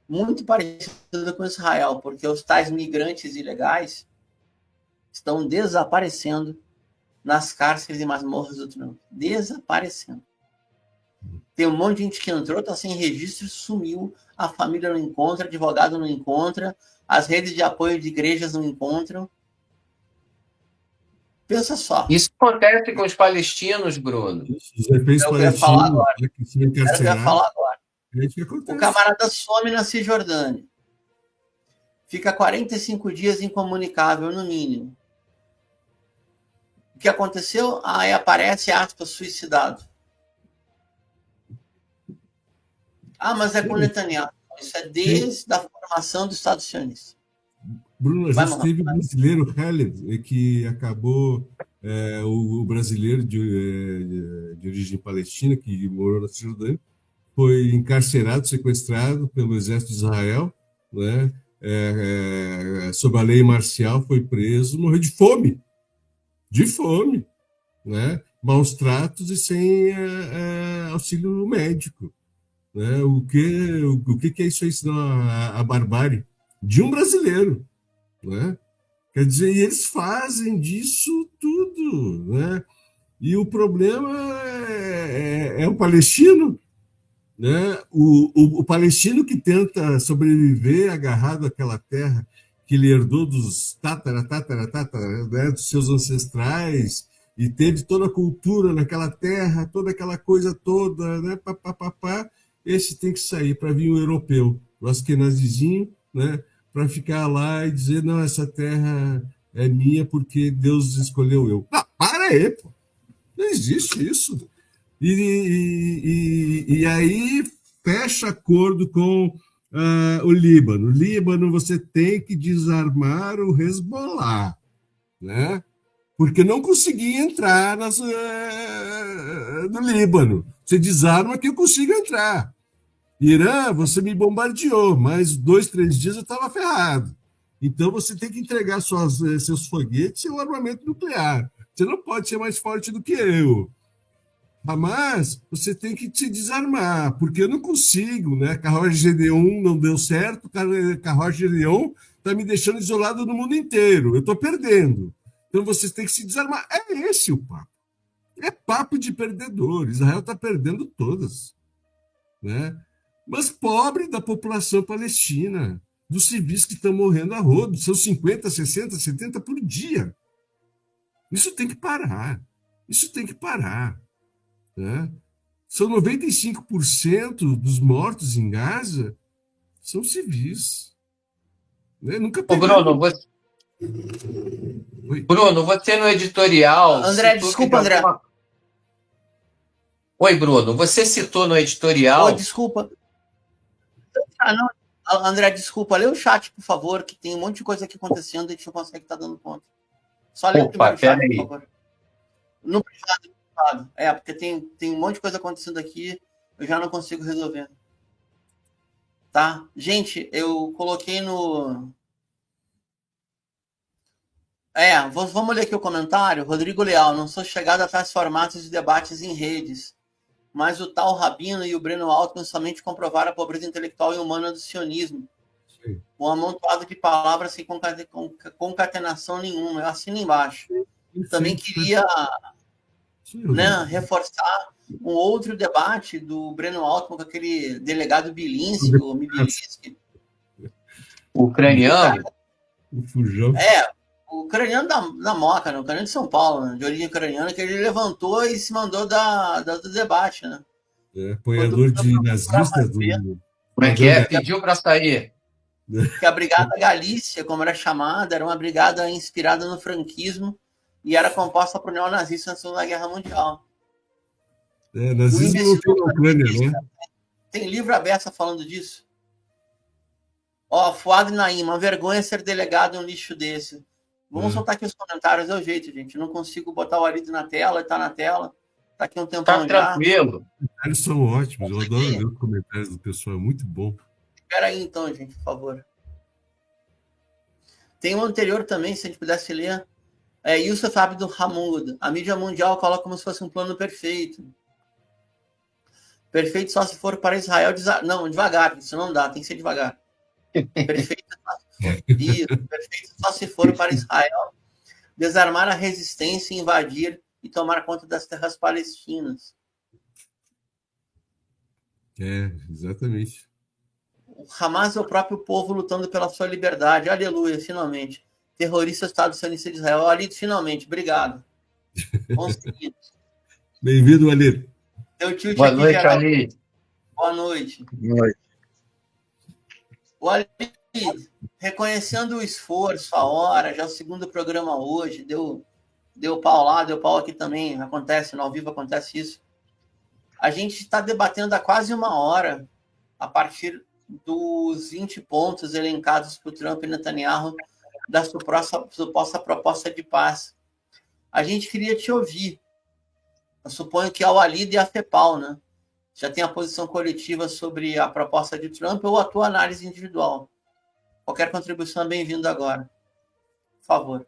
muito parecido com Israel, porque os tais migrantes ilegais estão desaparecendo nas cárceres e masmorras do Trump. Desaparecendo. Tem um monte de gente que entrou, está sem registro, sumiu, a família não encontra, advogado não encontra, as redes de apoio de igrejas não encontram. Pensa só. Isso acontece com os palestinos, Bruno. Os reféns Eu ia falar palestinos, agora. né, que são Era o que eu ia encarcerados, falar agora. é isso que O acontece. camarada some na Cisjordânia. Fica 45 dias incomunicável, no mínimo. O que aconteceu? Aí aparece, aspas, suicidado. Ah, mas é com Netanyahu. Isso é desde a formação do Estado sionista. Bruno, a Vai, gente mano. teve o brasileiro Khaled, que acabou, o brasileiro de origem palestina, que morou na Cisjordânia, foi encarcerado, sequestrado pelo exército de Israel, né? Sob a lei marcial, foi preso, morreu de fome, né? Maus tratos e sem auxílio médico. Né? O que é isso aí, senão a barbárie de um brasileiro? Né? Quer dizer, e eles fazem disso tudo, né? E o problema é o palestino, né? O palestino que tenta sobreviver agarrado àquela terra que ele herdou dos né, dos seus ancestrais, e teve toda a cultura naquela terra, toda aquela coisa toda, né? Esse tem que sair para vir um europeu, o askenazizinho, né? Para ficar lá e dizer, não, essa terra é minha porque Deus escolheu eu. Não, para aí, pô. Não existe isso. E aí fecha acordo com o Líbano. O Líbano, você tem que desarmar o Hezbollah, né? Porque não conseguia entrar no Líbano. Você desarma que eu consigo entrar. Irã, você me bombardeou, mas 2, 3 dias eu estava ferrado. Então você tem que entregar seus foguetes e seu armamento nuclear. Você não pode ser mais forte do que eu. Hamas, você tem que se desarmar, porque eu não consigo, né? Carroja Gedeon não deu certo, Carroja Gedeon está me deixando isolado no mundo inteiro. Eu estou perdendo. Então vocês têm que se desarmar. É esse o papo. É papo de perdedor. Israel está perdendo todas, né? Mas pobre da população palestina, dos civis que estão morrendo a rodo, são 50, 60, 70 por dia. Isso tem que parar. Isso tem que parar. Né? São 95% dos mortos em Gaza são civis. Né? Nunca Bruno, você no editorial... André, desculpa, André. Oi, Bruno, você citou no editorial... Oi, desculpa. Não. André, desculpa, lê o chat, por favor, que tem um monte de coisa aqui acontecendo e a gente não consegue estar dando conta. Só lê o primeiro chat, por favor. No privado. Porque tem um monte de coisa acontecendo aqui, eu já não consigo resolver. Tá? Gente, eu coloquei no... vamos ler aqui o comentário. Rodrigo Leal, não sou chegado a tais formatos de debates em redes, mas o tal Rabino e o Breno Altman somente comprovaram a pobreza intelectual e humana do sionismo. Sim. Um amontoado de palavras sem concatenação nenhuma. Eu assino embaixo. Sim. Também queria... né, reforçar um outro debate do Breno Altman com aquele delegado Bilinski, o Mibilinski. O ucraniano? O Fujão. O ucraniano da Moca, né? O ucraniano de São Paulo, né? De origem ucraniana, que ele levantou e se mandou do debate, né? Apoiador de nazistas do... Como é que é? Pediu para sair. Que a Brigada Galícia, como era chamada, era uma brigada inspirada no franquismo e era composta por neonazistas na Segunda Guerra Mundial. Nazismo não tem na Ucrânia, né? Tem livro aberto falando disso. Fuad Naim, uma vergonha ser delegado em um lixo desse. Vamos soltar aqui os comentários, é o jeito, gente. Eu não consigo botar o Arito na tela, tá na tela. Tá aqui um tempão já. Tranquilo. Os comentários são ótimos, eu adoro ver os comentários do pessoal, é muito bom. Espera aí então, gente, por favor. Tem um anterior também, se a gente pudesse ler. Yusuf Abdul Hamud. A mídia mundial coloca como se fosse um plano perfeito. Perfeito só se for para Israel. Não, devagar, isso não dá, tem que ser devagar. Perfeito só se for para Israel desarmar a resistência, invadir e tomar conta das terras palestinas. Exatamente. O Hamas é o próprio povo lutando pela sua liberdade. Aleluia, finalmente. terrorista Estado Sionista de Israel. Walid, finalmente, obrigado. Consegui. Bem-vindo, Walid. Deu tilt Boa aqui noite, geral. Ali. Boa noite. Boa noite. Walid, reconhecendo o esforço, a hora, já é o segundo programa hoje, deu pau lá, deu pau aqui também, acontece, no ao vivo acontece isso. A gente está debatendo há quase uma hora, a partir dos 20 pontos elencados por Trump e Netanyahu da suposta proposta de paz. A gente queria te ouvir. Eu suponho que a Walid e a FEPAL, né? Já tem a posição coletiva sobre a proposta de Trump ou a tua análise individual. Qualquer contribuição é bem-vinda agora. Por favor.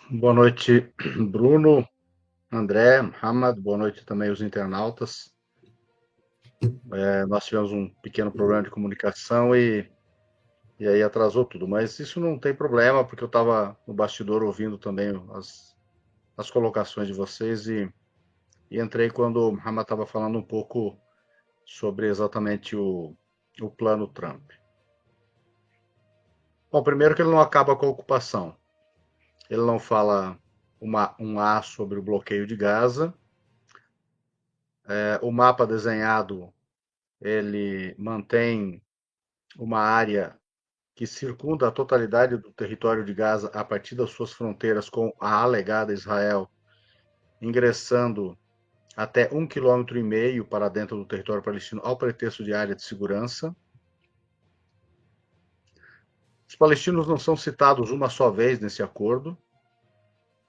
Boa noite, Bruno, André, Hamad, boa noite também aos internautas. Nós tivemos um pequeno problema de comunicação e aí atrasou tudo, mas isso não tem problema, porque eu estava no bastidor ouvindo também as colocações de vocês e entrei quando o Hamad estava falando um pouco sobre exatamente o plano Trump. Bom, primeiro que ele não acaba com a ocupação. Ele não fala um A sobre o bloqueio de Gaza. O mapa desenhado, ele mantém uma área que circunda a totalidade do território de Gaza a partir das suas fronteiras com a alegada Israel, ingressando até 1,5 km para dentro do território palestino ao pretexto de área de segurança. Os palestinos não são citados uma só vez nesse acordo,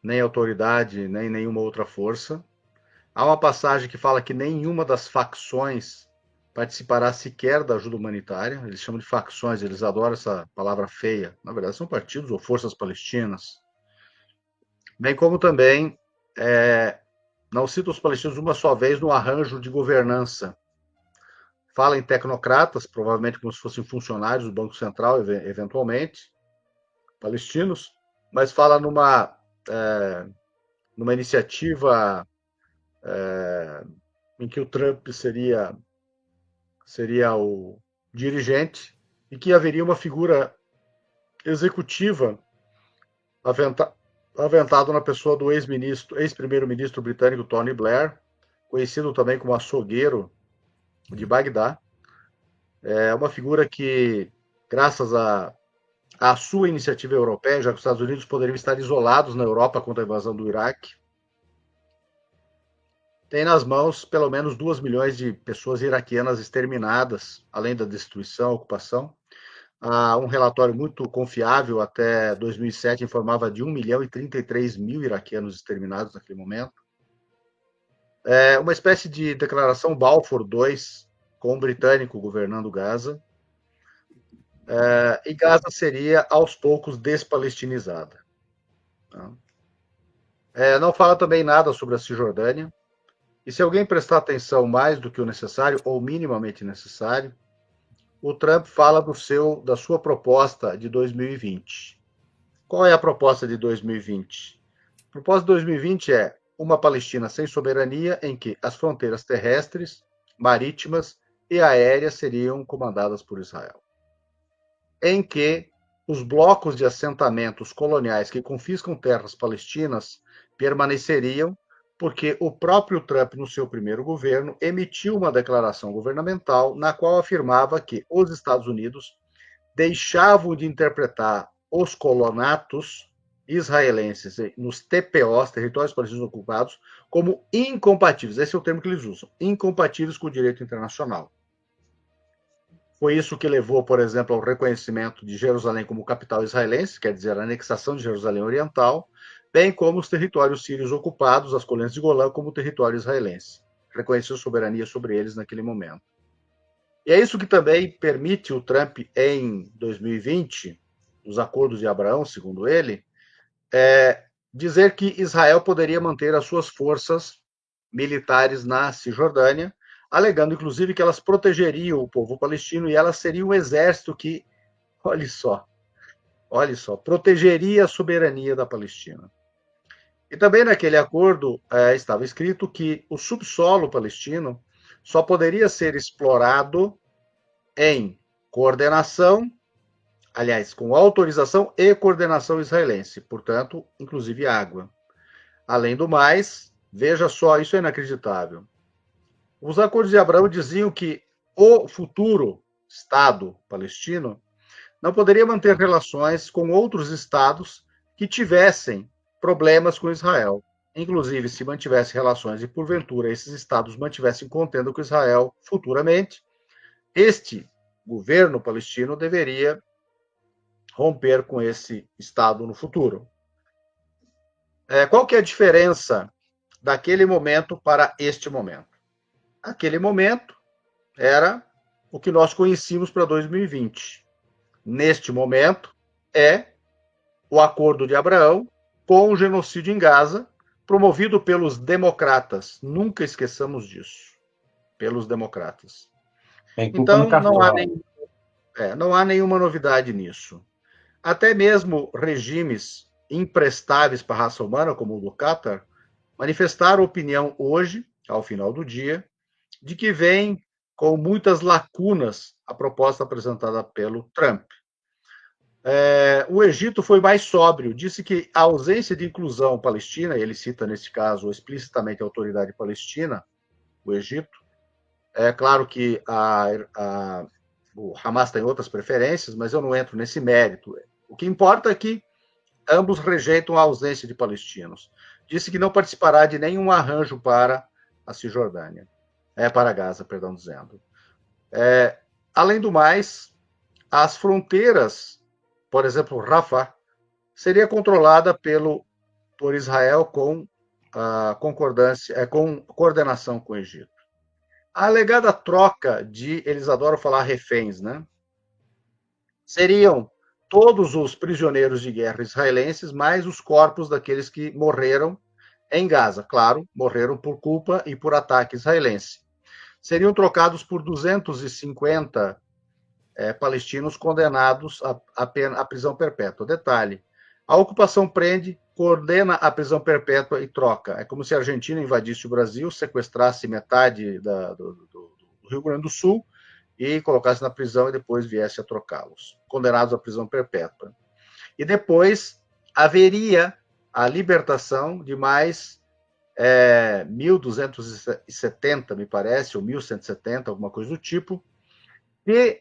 nem autoridade, nem nenhuma outra força. Há uma passagem que fala que nenhuma das facções participará sequer da ajuda humanitária. Eles chamam de facções, eles adoram essa palavra feia. Na verdade, são partidos ou forças palestinas. Bem como também não cita os palestinos uma só vez no arranjo de governança. Fala em tecnocratas, provavelmente como se fossem funcionários do Banco Central, eventualmente, palestinos, mas fala numa iniciativa em que o Trump seria o dirigente e que haveria uma figura executiva aventado na pessoa do ex-primeiro-ministro britânico Tony Blair, conhecido também como açougueiro de Bagdá. É uma figura que, graças à sua iniciativa europeia, já que os Estados Unidos poderiam estar isolados na Europa contra a invasão do Iraque, tem nas mãos pelo menos 2 milhões de pessoas iraquianas exterminadas, além da destruição, ocupação. Um relatório muito confiável, até 2007, informava de 1.033.000 iraquianos exterminados naquele momento. Uma espécie de declaração Balfour II, com o britânico governando Gaza. E Gaza seria, aos poucos, despalestinizada. Não fala também nada sobre a Cisjordânia. E se alguém prestar atenção mais do que o necessário, ou minimamente necessário, o Trump fala da sua proposta de 2020. Qual é a proposta de 2020? A proposta de 2020 é uma Palestina sem soberania, em que as fronteiras terrestres, marítimas e aéreas seriam comandadas por Israel. Em que os blocos de assentamentos coloniais que confiscam terras palestinas permaneceriam, porque o próprio Trump, no seu primeiro governo, emitiu uma declaração governamental na qual afirmava que os Estados Unidos deixavam de interpretar os colonatos israelenses nos TPOs, territórios palestinos ocupados, como incompatíveis. Esse é o termo que eles usam, incompatíveis com o direito internacional. Foi isso que levou, por exemplo, ao reconhecimento de Jerusalém como capital israelense, quer dizer, a anexação de Jerusalém Oriental, bem como os territórios sírios ocupados, as colinas de Golã, como território israelense. Reconheceu soberania sobre eles naquele momento. E é isso que também permite o Trump, em 2020, os acordos de Abraão, segundo ele, dizer que Israel poderia manter as suas forças militares na Cisjordânia, alegando, inclusive, que elas protegeriam o povo palestino e elas seriam um exército que, olha só, protegeria a soberania da Palestina. E também naquele acordo estava escrito que o subsolo palestino só poderia ser explorado em coordenação, aliás, com autorização e coordenação israelense, portanto, inclusive água. Além do mais, veja só, isso é inacreditável. Os acordos de Abraão diziam que o futuro Estado palestino não poderia manter relações com outros estados que tivessem problemas com Israel. Inclusive, se mantivesse relações e, porventura, esses estados mantivessem contenda com Israel futuramente, este governo palestino deveria romper com esse estado no futuro. Qual que é a diferença daquele momento para este momento? Aquele momento era o que nós conhecíamos para 2020. Neste momento, é o Acordo de Abraão com o genocídio em Gaza, promovido pelos democratas. Nunca esqueçamos disso. Pelos democratas. Então, não há nenhuma novidade nisso. Até mesmo regimes imprestáveis para a raça humana, como o do Qatar, manifestaram opinião hoje, ao final do dia, de que vem com muitas lacunas a proposta apresentada pelo Trump. O Egito foi mais sóbrio, disse que a ausência de inclusão palestina, ele cita nesse caso explicitamente a autoridade palestina, o Egito, é claro que o Hamas tem outras preferências, mas eu não entro nesse mérito. O que importa é que ambos rejeitam a ausência de palestinos. Disse que não participará de nenhum arranjo para a Cisjordânia. Para Gaza, perdão, dizendo. Além do mais, as fronteiras, por exemplo, Rafah, seria controlada por Israel com concordância, com coordenação com o Egito. A alegada troca eles adoram falar reféns, né? Seriam todos os prisioneiros de guerra israelenses, mais os corpos daqueles que morreram em Gaza. Claro, morreram por culpa e por ataque israelense. Seriam trocados por 250 palestinos condenados à prisão perpétua. Detalhe, a ocupação prende, coordena a prisão perpétua e troca. É como se a Argentina invadisse o Brasil, sequestrasse metade do Rio Grande do Sul e colocasse na prisão e depois viesse a trocá-los, condenados à prisão perpétua. E depois haveria a libertação de mais 1.270, me parece, ou 1.170, alguma coisa do tipo, e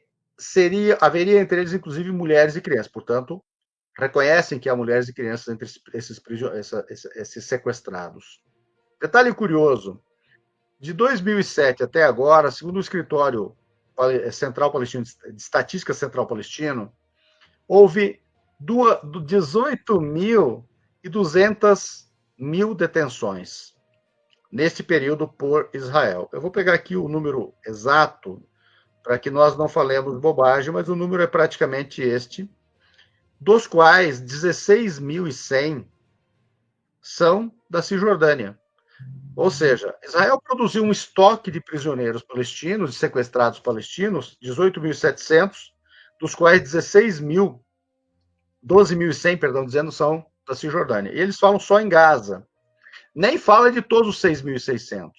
haveria entre eles, inclusive, mulheres e crianças. Portanto, reconhecem que há mulheres e crianças entre esses sequestrados. Detalhe curioso, de 2007 até agora, segundo o Escritório Central Palestino, de Estatística Central Palestino, houve 18.200 detenções neste período por Israel. Eu vou pegar aqui o número exato para que nós não falemos bobagem, mas o número é praticamente este, dos quais 16.100 são da Cisjordânia. Ou seja, Israel produziu um estoque de prisioneiros palestinos, de sequestrados palestinos, 18.700, dos quais 12.100, perdão, dizendo, são da Cisjordânia. E eles falam só em Gaza. Nem fala de todos os 6.600.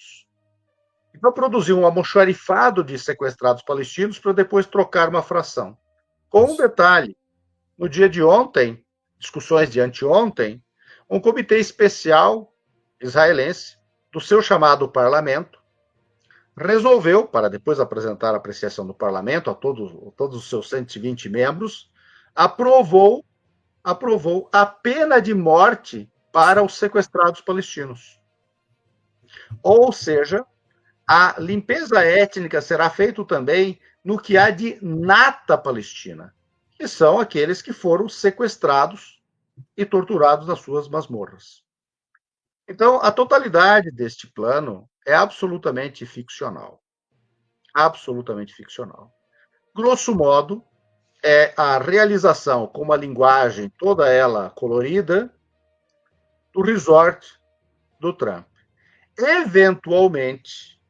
Então, produziu um almoxarifado de sequestrados palestinos para depois trocar uma fração. Com um detalhe, no dia de ontem, discussões de anteontem, um comitê especial israelense, do seu chamado parlamento, resolveu, para depois apresentar a apreciação do parlamento a todos os seus 120 membros, aprovou a pena de morte para os sequestrados palestinos. Ou seja, a limpeza étnica será feita também no que há de nata palestina, que são aqueles que foram sequestrados e torturados nas suas masmorras. Então, a totalidade deste plano é absolutamente ficcional. Absolutamente ficcional. Grosso modo, é a realização com uma linguagem toda ela colorida do resort do Trump. Eventualmente,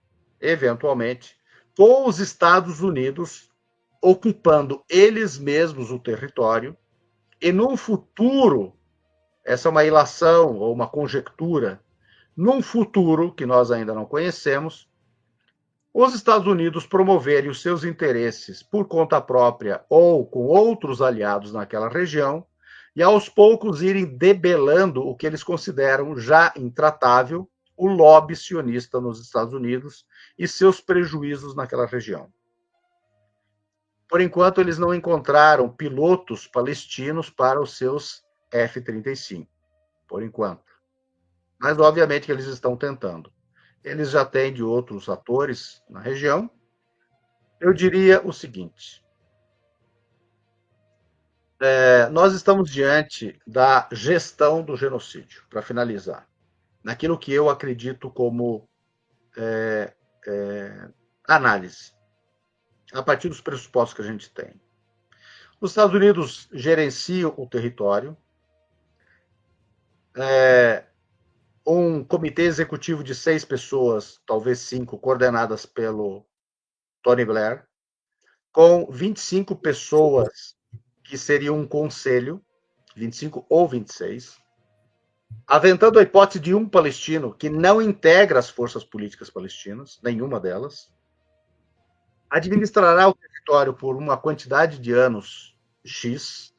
com os Estados Unidos ocupando eles mesmos o território e num futuro, essa é uma ilação ou uma conjectura, num futuro que nós ainda não conhecemos, os Estados Unidos promoverem os seus interesses por conta própria ou com outros aliados naquela região e, aos poucos, irem debelando o que eles consideram já intratável, o lobby sionista nos Estados Unidos e seus prejuízos naquela região. Por enquanto, eles não encontraram pilotos palestinos para os seus F-35. Por enquanto. Mas, obviamente, que eles estão tentando. Eles já têm de outros atores na região. Eu diria o seguinte. Nós estamos diante da gestão do genocídio, para finalizar. Naquilo que eu acredito como análise, a partir dos pressupostos que a gente tem. Os Estados Unidos gerenciam o território, um comitê executivo de 6 pessoas, talvez 5, coordenadas pelo Tony Blair, com 25 pessoas que seriam um conselho, 25 ou 26, aventando a hipótese de um palestino que não integra as forças políticas palestinas, nenhuma delas, administrará o território por uma quantidade de anos X,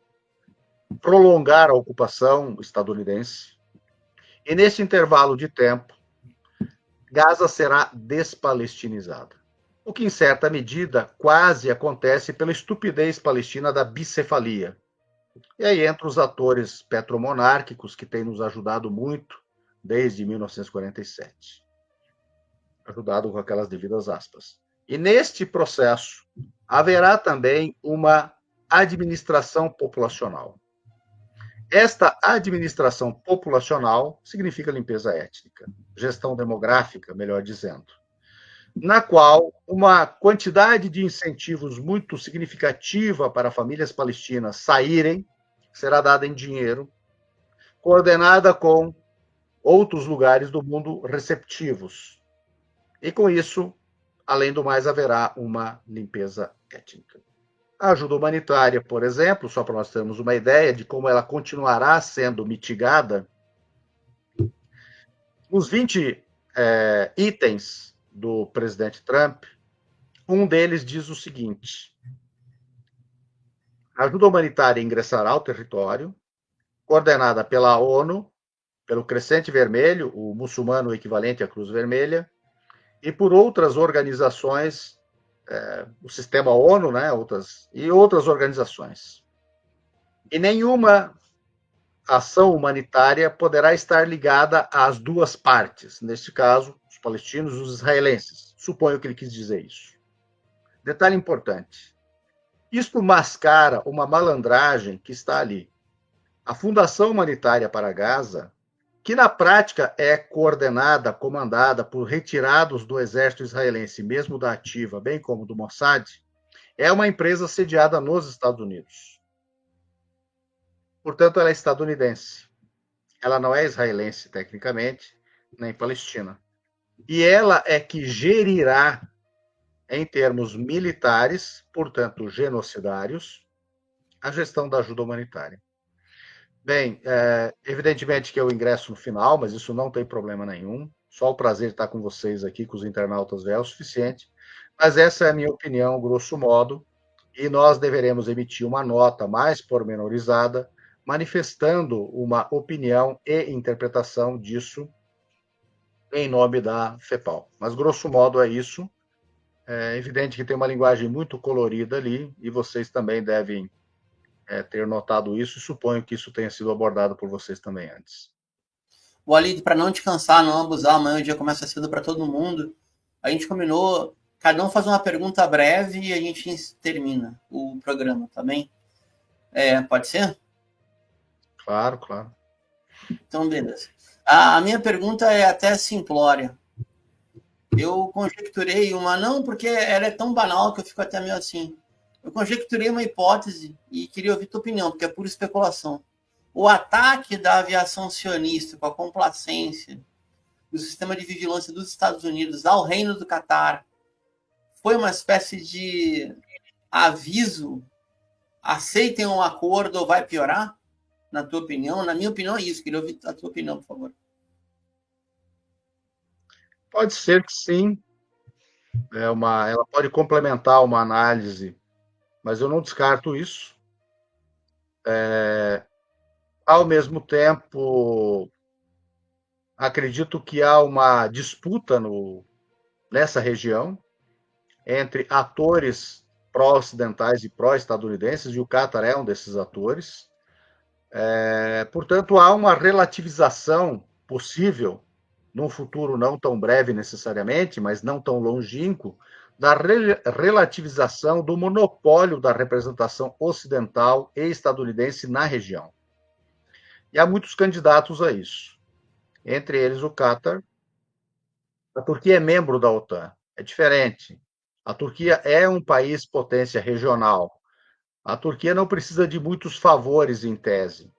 prolongar a ocupação estadunidense, e nesse intervalo de tempo, Gaza será despalestinizada. O que, em certa medida, quase acontece pela estupidez palestina da bicefalia. E aí entra os atores petromonárquicos que têm nos ajudado muito desde 1947. Ajudado com aquelas devidas aspas. E neste processo haverá também uma administração populacional. Esta administração populacional significa limpeza étnica, gestão demográfica, melhor dizendo, na qual uma quantidade de incentivos muito significativa para famílias palestinas saírem será dada em dinheiro, coordenada com outros lugares do mundo receptivos. E com isso, além do mais, haverá uma limpeza étnica. A ajuda humanitária, por exemplo, só para nós termos uma ideia de como ela continuará sendo mitigada, os 20 itens do presidente Trump, um deles diz o seguinte: a ajuda humanitária ingressará ao território, coordenada pela ONU, pelo Crescente Vermelho, o muçulmano equivalente à Cruz Vermelha, e por outras organizações, o sistema ONU, né, outras organizações. E nenhuma ação humanitária poderá estar ligada às duas partes, neste caso, os palestinos e os israelenses. Suponho que ele quis dizer isso. Detalhe importante. Isto mascara uma malandragem que está ali. A Fundação Humanitária para Gaza, que na prática é coordenada, comandada por retirados do exército israelense, mesmo da ativa, bem como do Mossad, é uma empresa sediada nos Estados Unidos. Portanto, ela é estadunidense. Ela não é israelense, tecnicamente, nem palestina. E ela é que gerirá, em termos militares, portanto, genocidários, a gestão da ajuda humanitária. Bem, evidentemente que eu ingresso no final, mas isso não tem problema nenhum. Só o prazer de estar com vocês aqui, com os internautas, é o suficiente. Mas essa é a minha opinião, grosso modo, e nós deveremos emitir uma nota mais pormenorizada, manifestando uma opinião e interpretação disso em nome da FEPAL. Mas, grosso modo, é isso. É evidente que tem uma linguagem muito colorida ali, e vocês também devem ter notado isso, e suponho que isso tenha sido abordado por vocês também antes. Walid, para não te cansar, não abusar, amanhã o dia começa cedo para todo mundo, a gente combinou, cada um faz uma pergunta breve e a gente termina o programa, tá bem? Pode ser? Claro, claro. Então, beleza. A minha pergunta é até simplória. Eu conjecturei uma, não, porque ela é tão banal que eu fico até meio assim. Eu conjecturei uma hipótese e queria ouvir tua opinião, porque é pura especulação. O ataque da aviação sionista com a complacência do sistema de vigilância dos Estados Unidos ao Reino do Catar foi uma espécie de aviso? Aceitem um acordo ou vai piorar? Na tua opinião? Na minha opinião é isso. Queria ouvir a tua opinião, por favor. Pode ser que sim. Ela pode complementar uma análise, mas eu não descarto isso. Ao mesmo tempo, acredito que há uma disputa nessa região entre atores pró-ocidentais e pró-estadunidenses, e o Qatar é um desses atores. Portanto, há uma relativização possível, num futuro não tão breve necessariamente, mas não tão longínquo, da relativização do monopólio da representação ocidental e estadunidense na região. E há muitos candidatos a isso, entre eles o Qatar. A Turquia é membro da OTAN, é diferente. A Turquia é um país potência regional. A Turquia não precisa de muitos favores, em tese,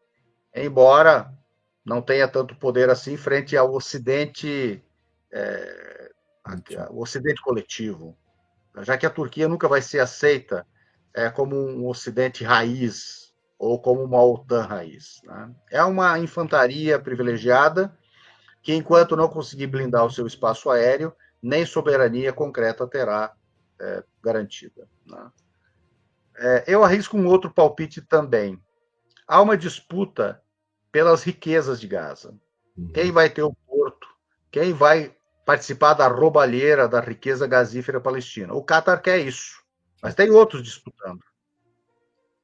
embora não tenha tanto poder assim frente ao Ocidente, o Ocidente coletivo, já que a Turquia nunca vai ser aceita como um Ocidente raiz ou como uma OTAN raiz. Né? É uma infantaria privilegiada que, enquanto não conseguir blindar o seu espaço aéreo, nem soberania concreta terá garantida. Né? Eu arrisco um outro palpite também. Há uma disputa pelas riquezas de Gaza. Quem vai ter o porto? Quem vai participar da roubalheira da riqueza gasífera palestina? O Qatar quer isso, mas tem outros disputando.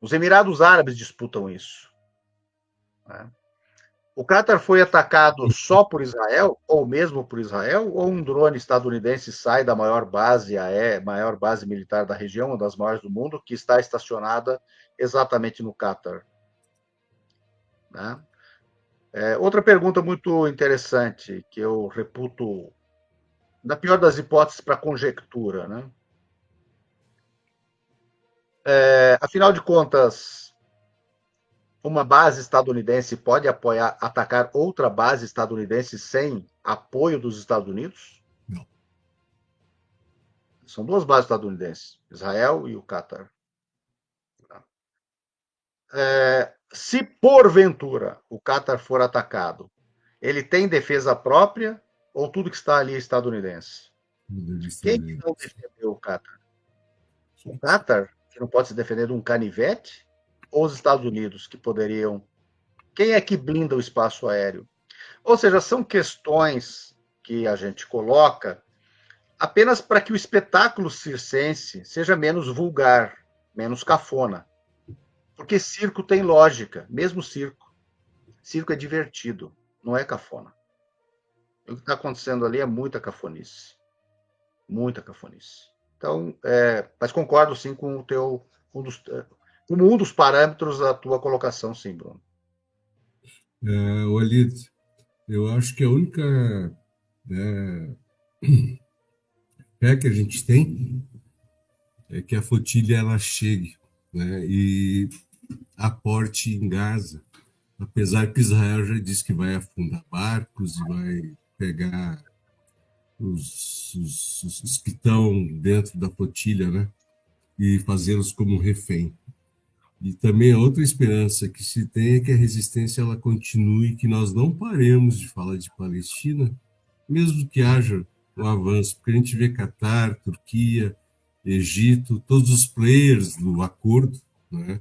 Os Emirados Árabes disputam isso. Né? O Qatar foi atacado só por Israel, ou mesmo por Israel, ou um drone estadunidense sai da maior base militar da região, uma das maiores do mundo, que está estacionada exatamente no Qatar. Né? Outra pergunta muito interessante, que eu reputo, na pior das hipóteses, para conjectura. Né? Afinal de contas, uma base estadunidense pode atacar outra base estadunidense sem apoio dos Estados Unidos? Não. São duas bases estadunidenses, Israel e o Qatar. Se porventura o Qatar for atacado, ele tem defesa própria ou tudo que está ali é estadunidense? Quem que não defendeu o Qatar? O Qatar, que não pode se defender de um canivete? Ou os Estados Unidos, que poderiam... Quem é que blinda o espaço aéreo? Ou seja, são questões que a gente coloca apenas para que o espetáculo circense seja menos vulgar, menos cafona. Porque circo tem lógica, mesmo circo. Circo é divertido, não é cafona. O que está acontecendo ali é muita cafonice. Muita cafonice. Então, mas concordo sim com o teu... como um dos parâmetros da tua colocação, sim, Bruno. Walid, eu acho que a única fé que a gente tem é que a flotilha ela chegue, né, e aporte em Gaza, apesar que Israel já disse que vai afundar barcos e vai pegar os que estão dentro da flotilha, né, e fazê-los como refém. E também a outra esperança que se tem é que a resistência ela continue, que nós não paremos de falar de Palestina, mesmo que haja um avanço, porque a gente vê Catar, Turquia, Egito, todos os players do acordo, né,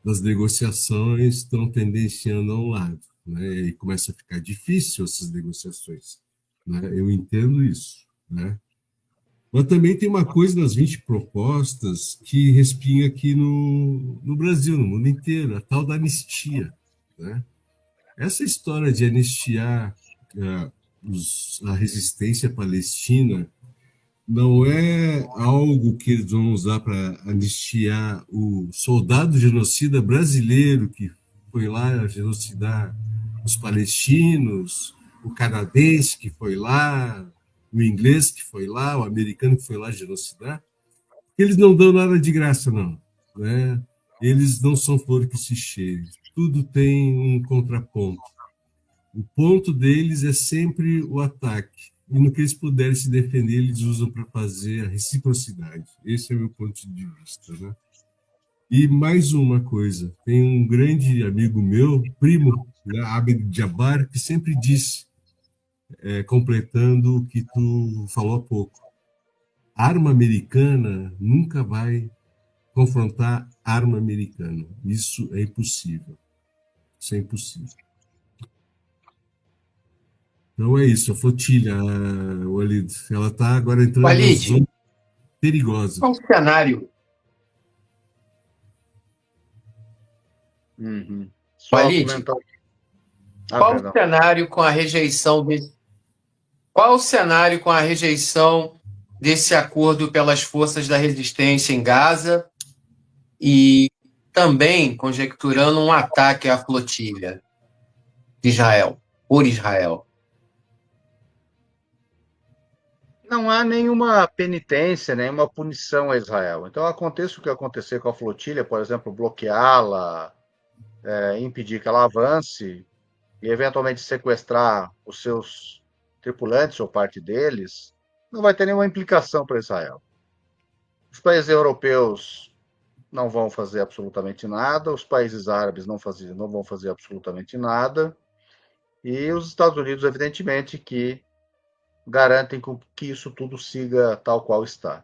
das negociações estão tendenciando a um lado, né, e começa a ficar difícil essas negociações. Né, eu entendo isso, né? Mas também tem uma coisa nas 20 propostas que respinga aqui no Brasil, no mundo inteiro, a tal da anistia. Né? Essa história de anistiar a resistência palestina não é algo que eles vão usar para anistiar o soldado genocida brasileiro que foi lá genocidar os palestinos, o canadense que foi lá, o inglês que foi lá, o americano que foi lá genocidar. Eles não dão nada de graça, não. Né? Eles não são flor que se cheire. Tudo tem um contraponto. O ponto deles é sempre o ataque. E no que eles puderem se defender, eles usam para fazer a reciprocidade. Esse é o meu ponto de vista. Né? E mais uma coisa. Tem um grande amigo meu, primo, né, Abed Jabbar, que sempre disse, completando o que tu falou há pouco. arma americana nunca vai confrontar arma americana. Isso é impossível. Isso é impossível. Então é isso, a flotilha, Walid, ela está agora entrando na zona perigosa. Qual o cenário? Walid, qual o cenário com a rejeição Qual o cenário com a rejeição desse acordo pelas forças da resistência em Gaza e também conjecturando um ataque à flotilha de Israel, por Israel? Não há nenhuma penitência, nenhuma punição a Israel. Então, aconteça o que acontecer com a flotilha, por exemplo, bloqueá-la, impedir que ela avance e, eventualmente, sequestrar os seus tripulantes ou parte deles, não vai ter nenhuma implicação para Israel. Os países europeus não vão fazer absolutamente nada, os países árabes não vão fazer absolutamente nada, e os Estados Unidos, evidentemente, que garantem que isso tudo siga tal qual está.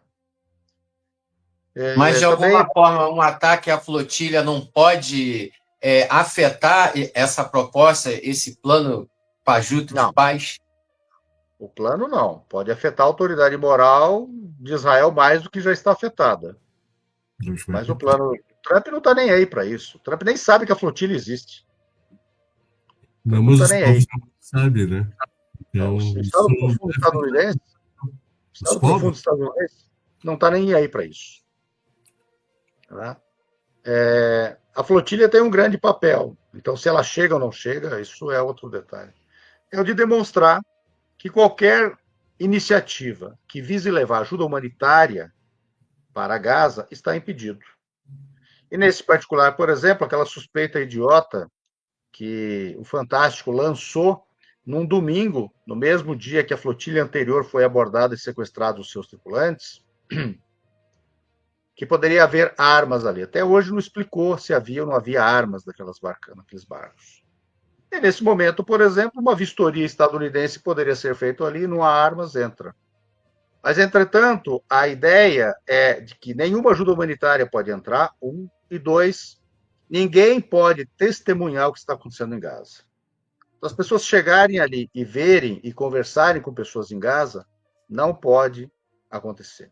Mas, de alguma forma, um ataque à flotilha não pode afetar essa proposta, esse plano fajuto de paz? O plano não. Pode afetar a autoridade moral de Israel mais do que já está afetada. Mas o plano... Trump não está nem aí para isso. Trump nem sabe que a flotilha existe. Não, mas os povos não sabem, né? Então, o Estado profundo estadunidense não está nem aí para isso. Tá? A flotilha tem um grande papel. Então, se ela chega ou não chega, isso é outro detalhe. É o de demonstrar que qualquer iniciativa que vise levar ajuda humanitária para Gaza está impedido. E nesse particular, por exemplo, aquela suspeita idiota que o Fantástico lançou num domingo, no mesmo dia que a flotilha anterior foi abordada e sequestrados os seus tripulantes, que poderia haver armas ali. Até hoje não explicou se havia ou não havia armas naqueles barcos. E nesse momento, por exemplo, uma vistoria estadunidense poderia ser feita ali, não há armas, entra. Mas, entretanto, a ideia é de que nenhuma ajuda humanitária pode entrar, 1, e 2, ninguém pode testemunhar o que está acontecendo em Gaza. Então, as pessoas chegarem ali e verem e conversarem com pessoas em Gaza, não pode acontecer.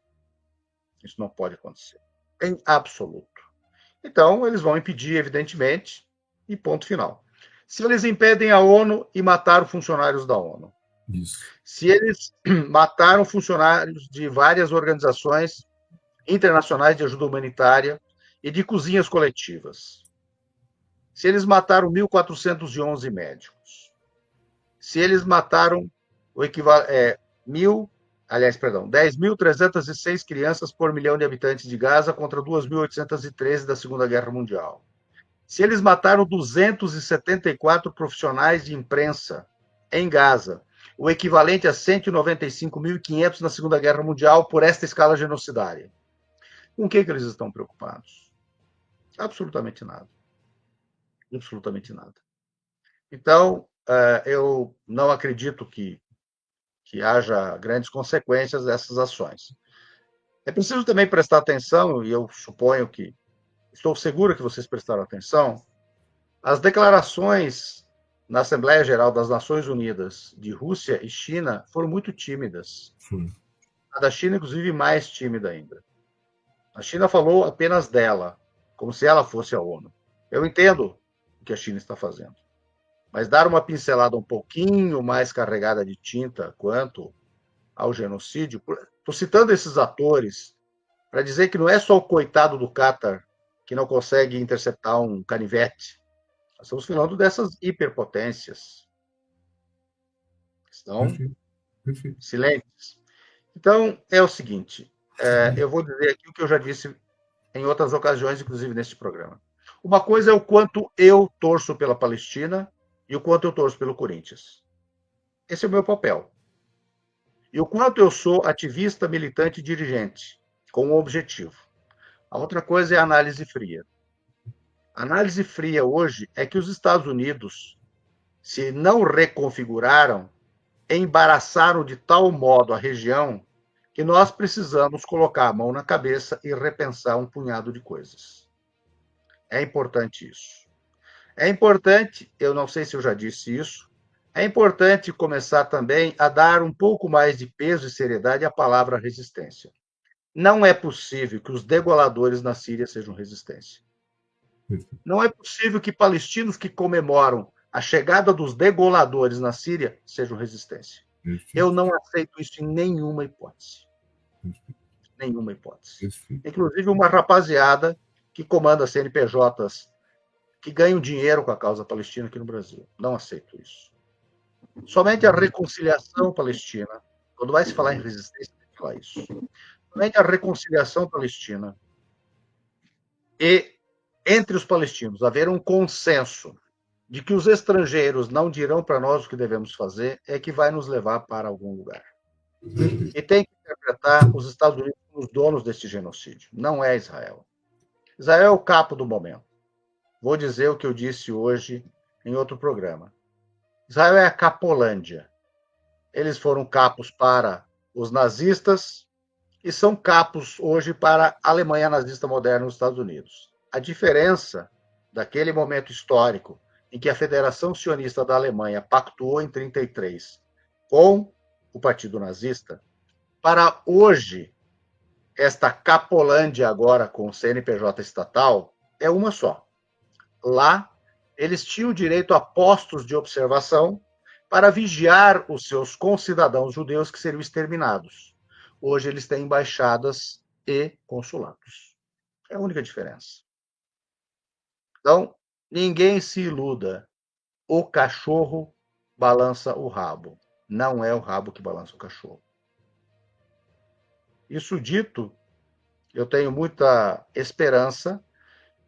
Isso não pode acontecer. Em absoluto. Então, eles vão impedir, evidentemente, e ponto final. Se eles impedem a ONU e mataram funcionários da ONU. Isso. Se eles mataram funcionários de várias organizações internacionais de ajuda humanitária e de cozinhas coletivas. Se eles mataram 1.411 médicos. Se eles mataram o equivalente 10.306 crianças por milhão de habitantes de Gaza contra 2.813 da Segunda Guerra Mundial. Se eles mataram 274 profissionais de imprensa em Gaza, o equivalente a 195.500 na Segunda Guerra Mundial por esta escala genocidária. Com o que eles estão preocupados? Absolutamente nada. Absolutamente nada. Então, eu não acredito que haja grandes consequências dessas ações. É preciso também prestar atenção, e eu suponho que estou seguro que vocês prestaram atenção, as declarações na Assembleia Geral das Nações Unidas de Rússia e China foram muito tímidas. A da China, inclusive, mais tímida ainda. A China falou apenas dela, como se ela fosse a ONU. Eu entendo o que a China está fazendo, mas dar uma pincelada um pouquinho mais carregada de tinta quanto ao genocídio, estou citando esses atores para dizer que não é só o coitado do Qatar que não consegue interceptar um canivete. Nós estamos falando dessas hiperpotências. Estão silentes. Então, é o seguinte, eu vou dizer aqui o que eu já disse em outras ocasiões, inclusive neste programa. Uma coisa é o quanto eu torço pela Palestina e o quanto eu torço pelo Corinthians. Esse é o meu papel. E o quanto eu sou ativista, militante e dirigente, com um objetivo. A outra coisa é a análise fria. A análise fria hoje é que os Estados Unidos, se não reconfiguraram, embaraçaram de tal modo a região que nós precisamos colocar a mão na cabeça e repensar um punhado de coisas. É importante isso. É importante, eu não sei se eu já disse isso, é importante começar também a dar um pouco mais de peso e seriedade à palavra resistência. Não é possível que os degoladores na Síria sejam resistência. Não é possível que palestinos que comemoram a chegada dos degoladores na Síria sejam resistência. Eu não aceito isso em nenhuma hipótese. Nenhuma hipótese. Inclusive uma rapaziada que comanda CNPJs que ganham dinheiro com a causa palestina aqui no Brasil. Não aceito isso. Somente a reconciliação palestina, quando vai se falar em resistência, tem que falar isso. Somente a reconciliação palestina e entre os palestinos haver um consenso de que os estrangeiros não dirão para nós o que devemos fazer é que vai nos levar para algum lugar. E tem que interpretar os Estados Unidos como os donos deste genocídio. Não é Israel. Israel é o capo do momento. Vou dizer o que eu disse hoje em outro programa. Israel é a Capolândia. Eles foram capos para os nazistas e são capos hoje para a Alemanha nazista moderna nos Estados Unidos. A diferença daquele momento histórico em que a Federação Sionista da Alemanha pactuou em 1933 com o Partido Nazista, para hoje, esta Capolândia agora com o CNPJ estatal é uma só. Lá, eles tinham direito a postos de observação para vigiar os seus concidadãos judeus que seriam exterminados. Hoje eles têm embaixadas e consulados. É a única diferença. Então, ninguém se iluda. O cachorro balança o rabo. Não é o rabo que balança o cachorro. Isso dito, eu tenho muita esperança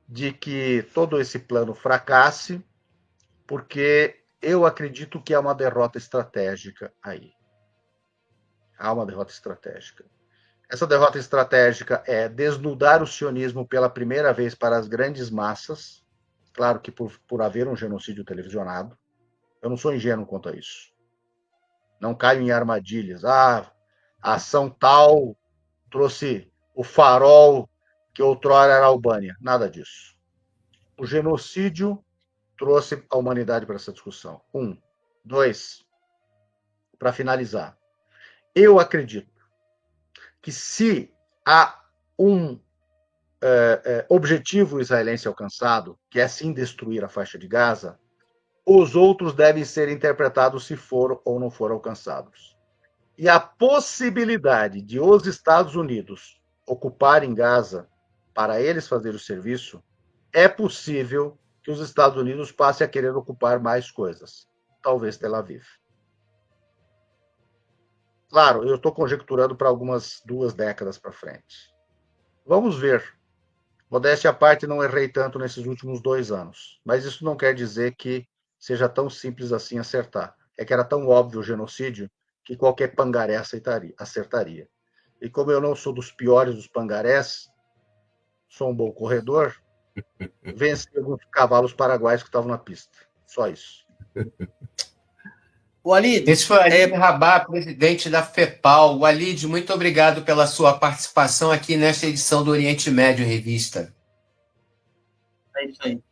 de que todo esse plano fracasse, porque eu acredito que há uma derrota estratégica aí. Há uma derrota estratégica. Essa derrota estratégica é desnudar o sionismo pela primeira vez para as grandes massas, claro que por haver um genocídio televisionado. Eu não sou ingênuo quanto a isso. Não caio em armadilhas. A ação tal trouxe o farol que outrora era a Albânia. Nada disso. O genocídio trouxe a humanidade para essa discussão. 1. 2. Para finalizar. Eu acredito que se há um objetivo israelense alcançado, que é sim destruir a faixa de Gaza, os outros devem ser interpretados se for ou não for alcançados. E a possibilidade de os Estados Unidos ocuparem Gaza para eles fazerem o serviço, é possível que os Estados Unidos passem a querer ocupar mais coisas. Talvez Tel Aviv. Claro, eu estou conjecturando para algumas 2 décadas para frente. Vamos ver. Modéstia à parte, não errei tanto nesses últimos 2 anos. Mas isso não quer dizer que seja tão simples assim acertar. É que era tão óbvio o genocídio que qualquer pangaré acertaria. E como eu não sou dos piores dos pangarés, sou um bom corredor, venci alguns cavalos paraguaios que estavam na pista. Só isso. Walid, Esse foi Walid Rabah, presidente da FEPAL. Walid, muito obrigado pela sua participação aqui nesta edição do Oriente Médio Revista. É isso aí.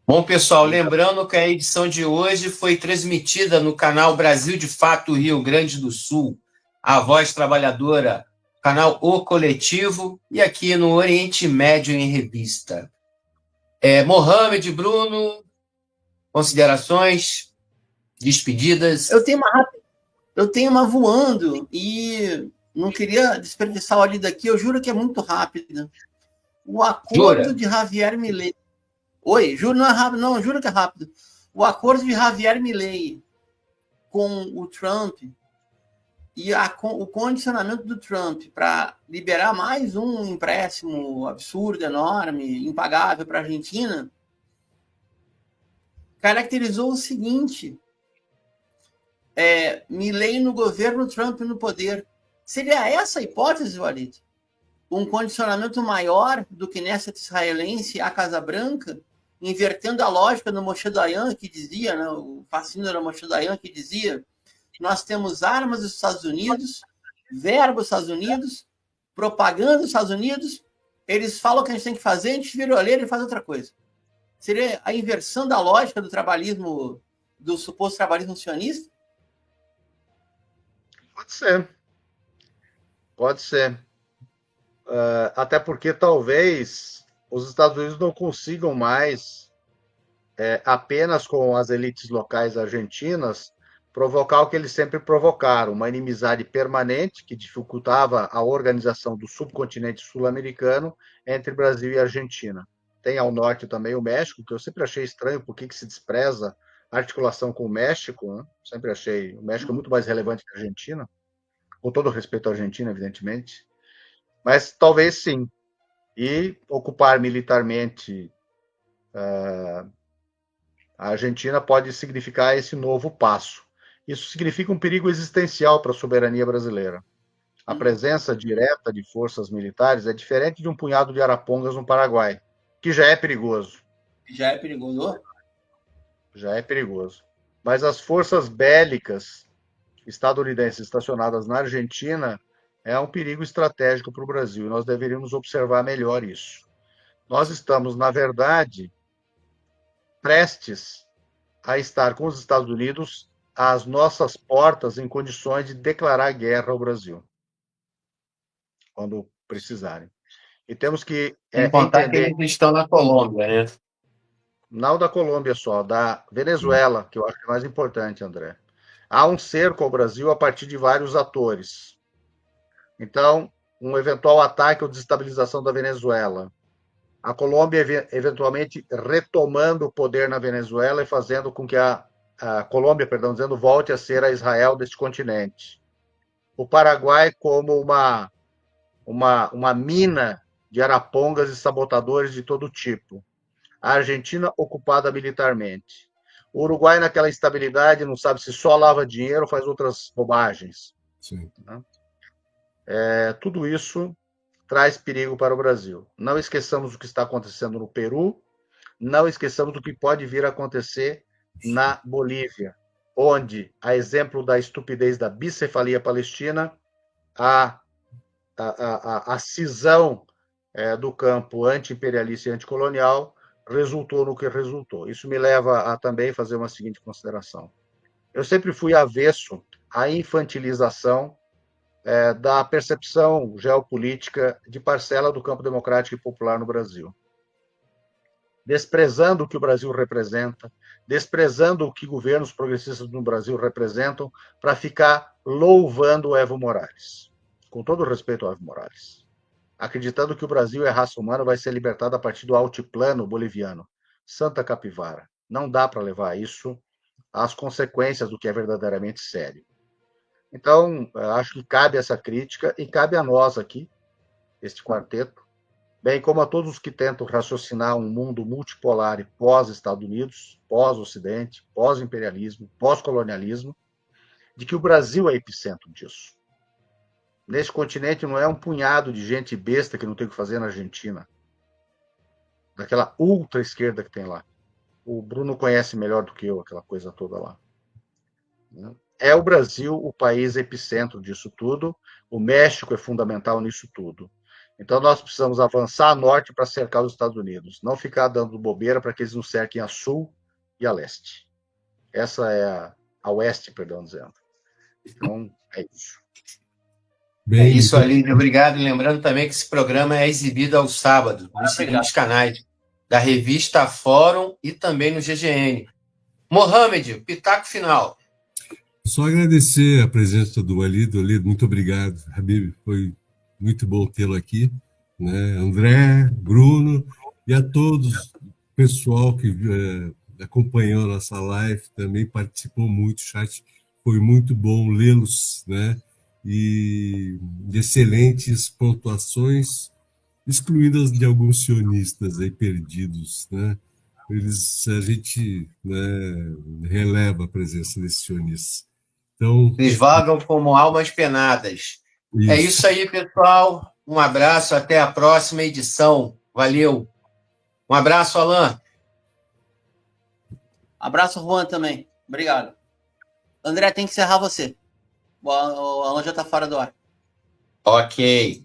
Bom, pessoal, lembrando que a edição de hoje foi transmitida no canal Brasil de Fato Rio Grande do Sul, a Voz Trabalhadora, canal O Coletivo, e aqui no Oriente Médio em Revista. Mohamed, Bruno, considerações, despedidas? Eu tenho uma voando e não queria desperdiçar o ali daqui, eu juro que é muito rápido. O acordo de Javier Milei. Oi, juro, não é rápido, não, juro que é rápido. O acordo de Javier Milei com o Trump e o condicionamento do Trump para liberar mais um empréstimo absurdo, enorme, impagável para a Argentina, caracterizou o seguinte: Milei no governo, Trump no poder. Seria essa a hipótese, Walid? Um condicionamento maior do que nessa israelense à Casa Branca, invertendo a lógica do Moshe Dayan, que dizia, né, o fascínio do Moshe Dayan, que dizia nós temos armas dos Estados Unidos, verba dos Estados Unidos, propaganda dos Estados Unidos, eles falam o que a gente tem que fazer, a gente vira a orelha e faz outra coisa. Seria a inversão da lógica do trabalhismo, do suposto trabalhismo sionista? Pode ser. Pode ser. Até porque talvez os Estados Unidos não consigam mais, apenas com as elites locais argentinas, provocar o que eles sempre provocaram, uma inimizade permanente que dificultava a organização do subcontinente sul-americano entre Brasil e Argentina. Tem ao norte também o México, que eu sempre achei estranho porque que se despreza a articulação com o México, né? Sempre achei o México muito mais relevante que a Argentina, com todo o respeito à Argentina, evidentemente, mas talvez sim. E ocupar militarmente a Argentina pode significar esse novo passo. Isso significa um perigo existencial para a soberania brasileira. A presença direta de forças militares é diferente de um punhado de arapongas no Paraguai, que já é perigoso. Já é perigoso? Já é perigoso. Mas as forças bélicas estadunidenses estacionadas na Argentina é um perigo estratégico para o Brasil, e nós deveríamos observar melhor isso. Nós estamos, na verdade, prestes a estar com os Estados Unidos às nossas portas em condições de declarar guerra ao Brasil, quando precisarem. E temos que Sem contar entender... que eles estão na Colômbia, né? Não da Colômbia só, da Venezuela, que eu acho que é mais importante, André. Há um cerco ao Brasil a partir de vários atores. Então, um eventual ataque ou desestabilização da Venezuela. A Colômbia, eventualmente, retomando o poder na Venezuela e fazendo com que a Colômbia, perdão, dizendo, volte a ser a Israel deste continente. O Paraguai como uma mina de arapongas e sabotadores de todo tipo. A Argentina ocupada militarmente. O Uruguai, naquela instabilidade, não sabe se só lava dinheiro ou faz outras bobagens. Sim. Tudo isso traz perigo para o Brasil. Não esqueçamos o que está acontecendo no Peru, não esqueçamos o que pode vir a acontecer na Bolívia, onde, a exemplo da estupidez da bicefalia palestina, a cisão do campo anti-imperialista e anticolonial resultou no que resultou. Isso me leva a também fazer uma seguinte consideração. Eu sempre fui avesso à infantilização da percepção geopolítica de parcela do campo democrático e popular no Brasil. Desprezando o que o Brasil representa, desprezando o que governos progressistas no Brasil representam, para ficar louvando o Evo Morales. Com todo respeito ao Evo Morales. Acreditando que o Brasil e a raça humana vai ser libertada a partir do altiplano boliviano. Santa Capivara. Não dá para levar isso às consequências do que é verdadeiramente sério. Então, acho que cabe essa crítica e cabe a nós aqui, este quarteto, bem como a todos os que tentam raciocinar um mundo multipolar e pós-Estados Unidos, pós-Ocidente, pós-imperialismo, pós-colonialismo, de que o Brasil é epicentro disso. Nesse continente não é um punhado de gente besta que não tem o que fazer na Argentina. Daquela ultra-esquerda que tem lá. O Bruno conhece melhor do que eu aquela coisa toda lá. É o Brasil o país epicentro disso tudo. O México é fundamental nisso tudo. Então nós precisamos avançar a norte para cercar os Estados Unidos. Não ficar dando bobeira para que eles nos cerquem a sul e a leste. Essa é a oeste, perdão, dizendo. Então, é isso. É isso, Aline. Obrigado. E lembrando também que esse programa é exibido ao sábado, nos seguintes canais da revista Fórum e também no GGN. Mohamed, pitaco final. Só agradecer a presença do Walido. Muito obrigado, Habib. Foi muito bom tê-lo aqui. Né? André, Bruno e a todos, o pessoal que acompanhou a nossa live, também participou muito. O chat foi muito bom lê-los, né? E de excelentes pontuações, excluídas de alguns sionistas aí perdidos, né? A gente, né, releva a presença desses sionistas. Então, eles vagam como almas penadas. Isso. É isso aí, pessoal. Um abraço, até a próxima edição. Valeu. Um abraço, Alain. Abraço, Juan, também. Obrigado. André, tem que encerrar você. O Alan já tá fora do ar. Ok.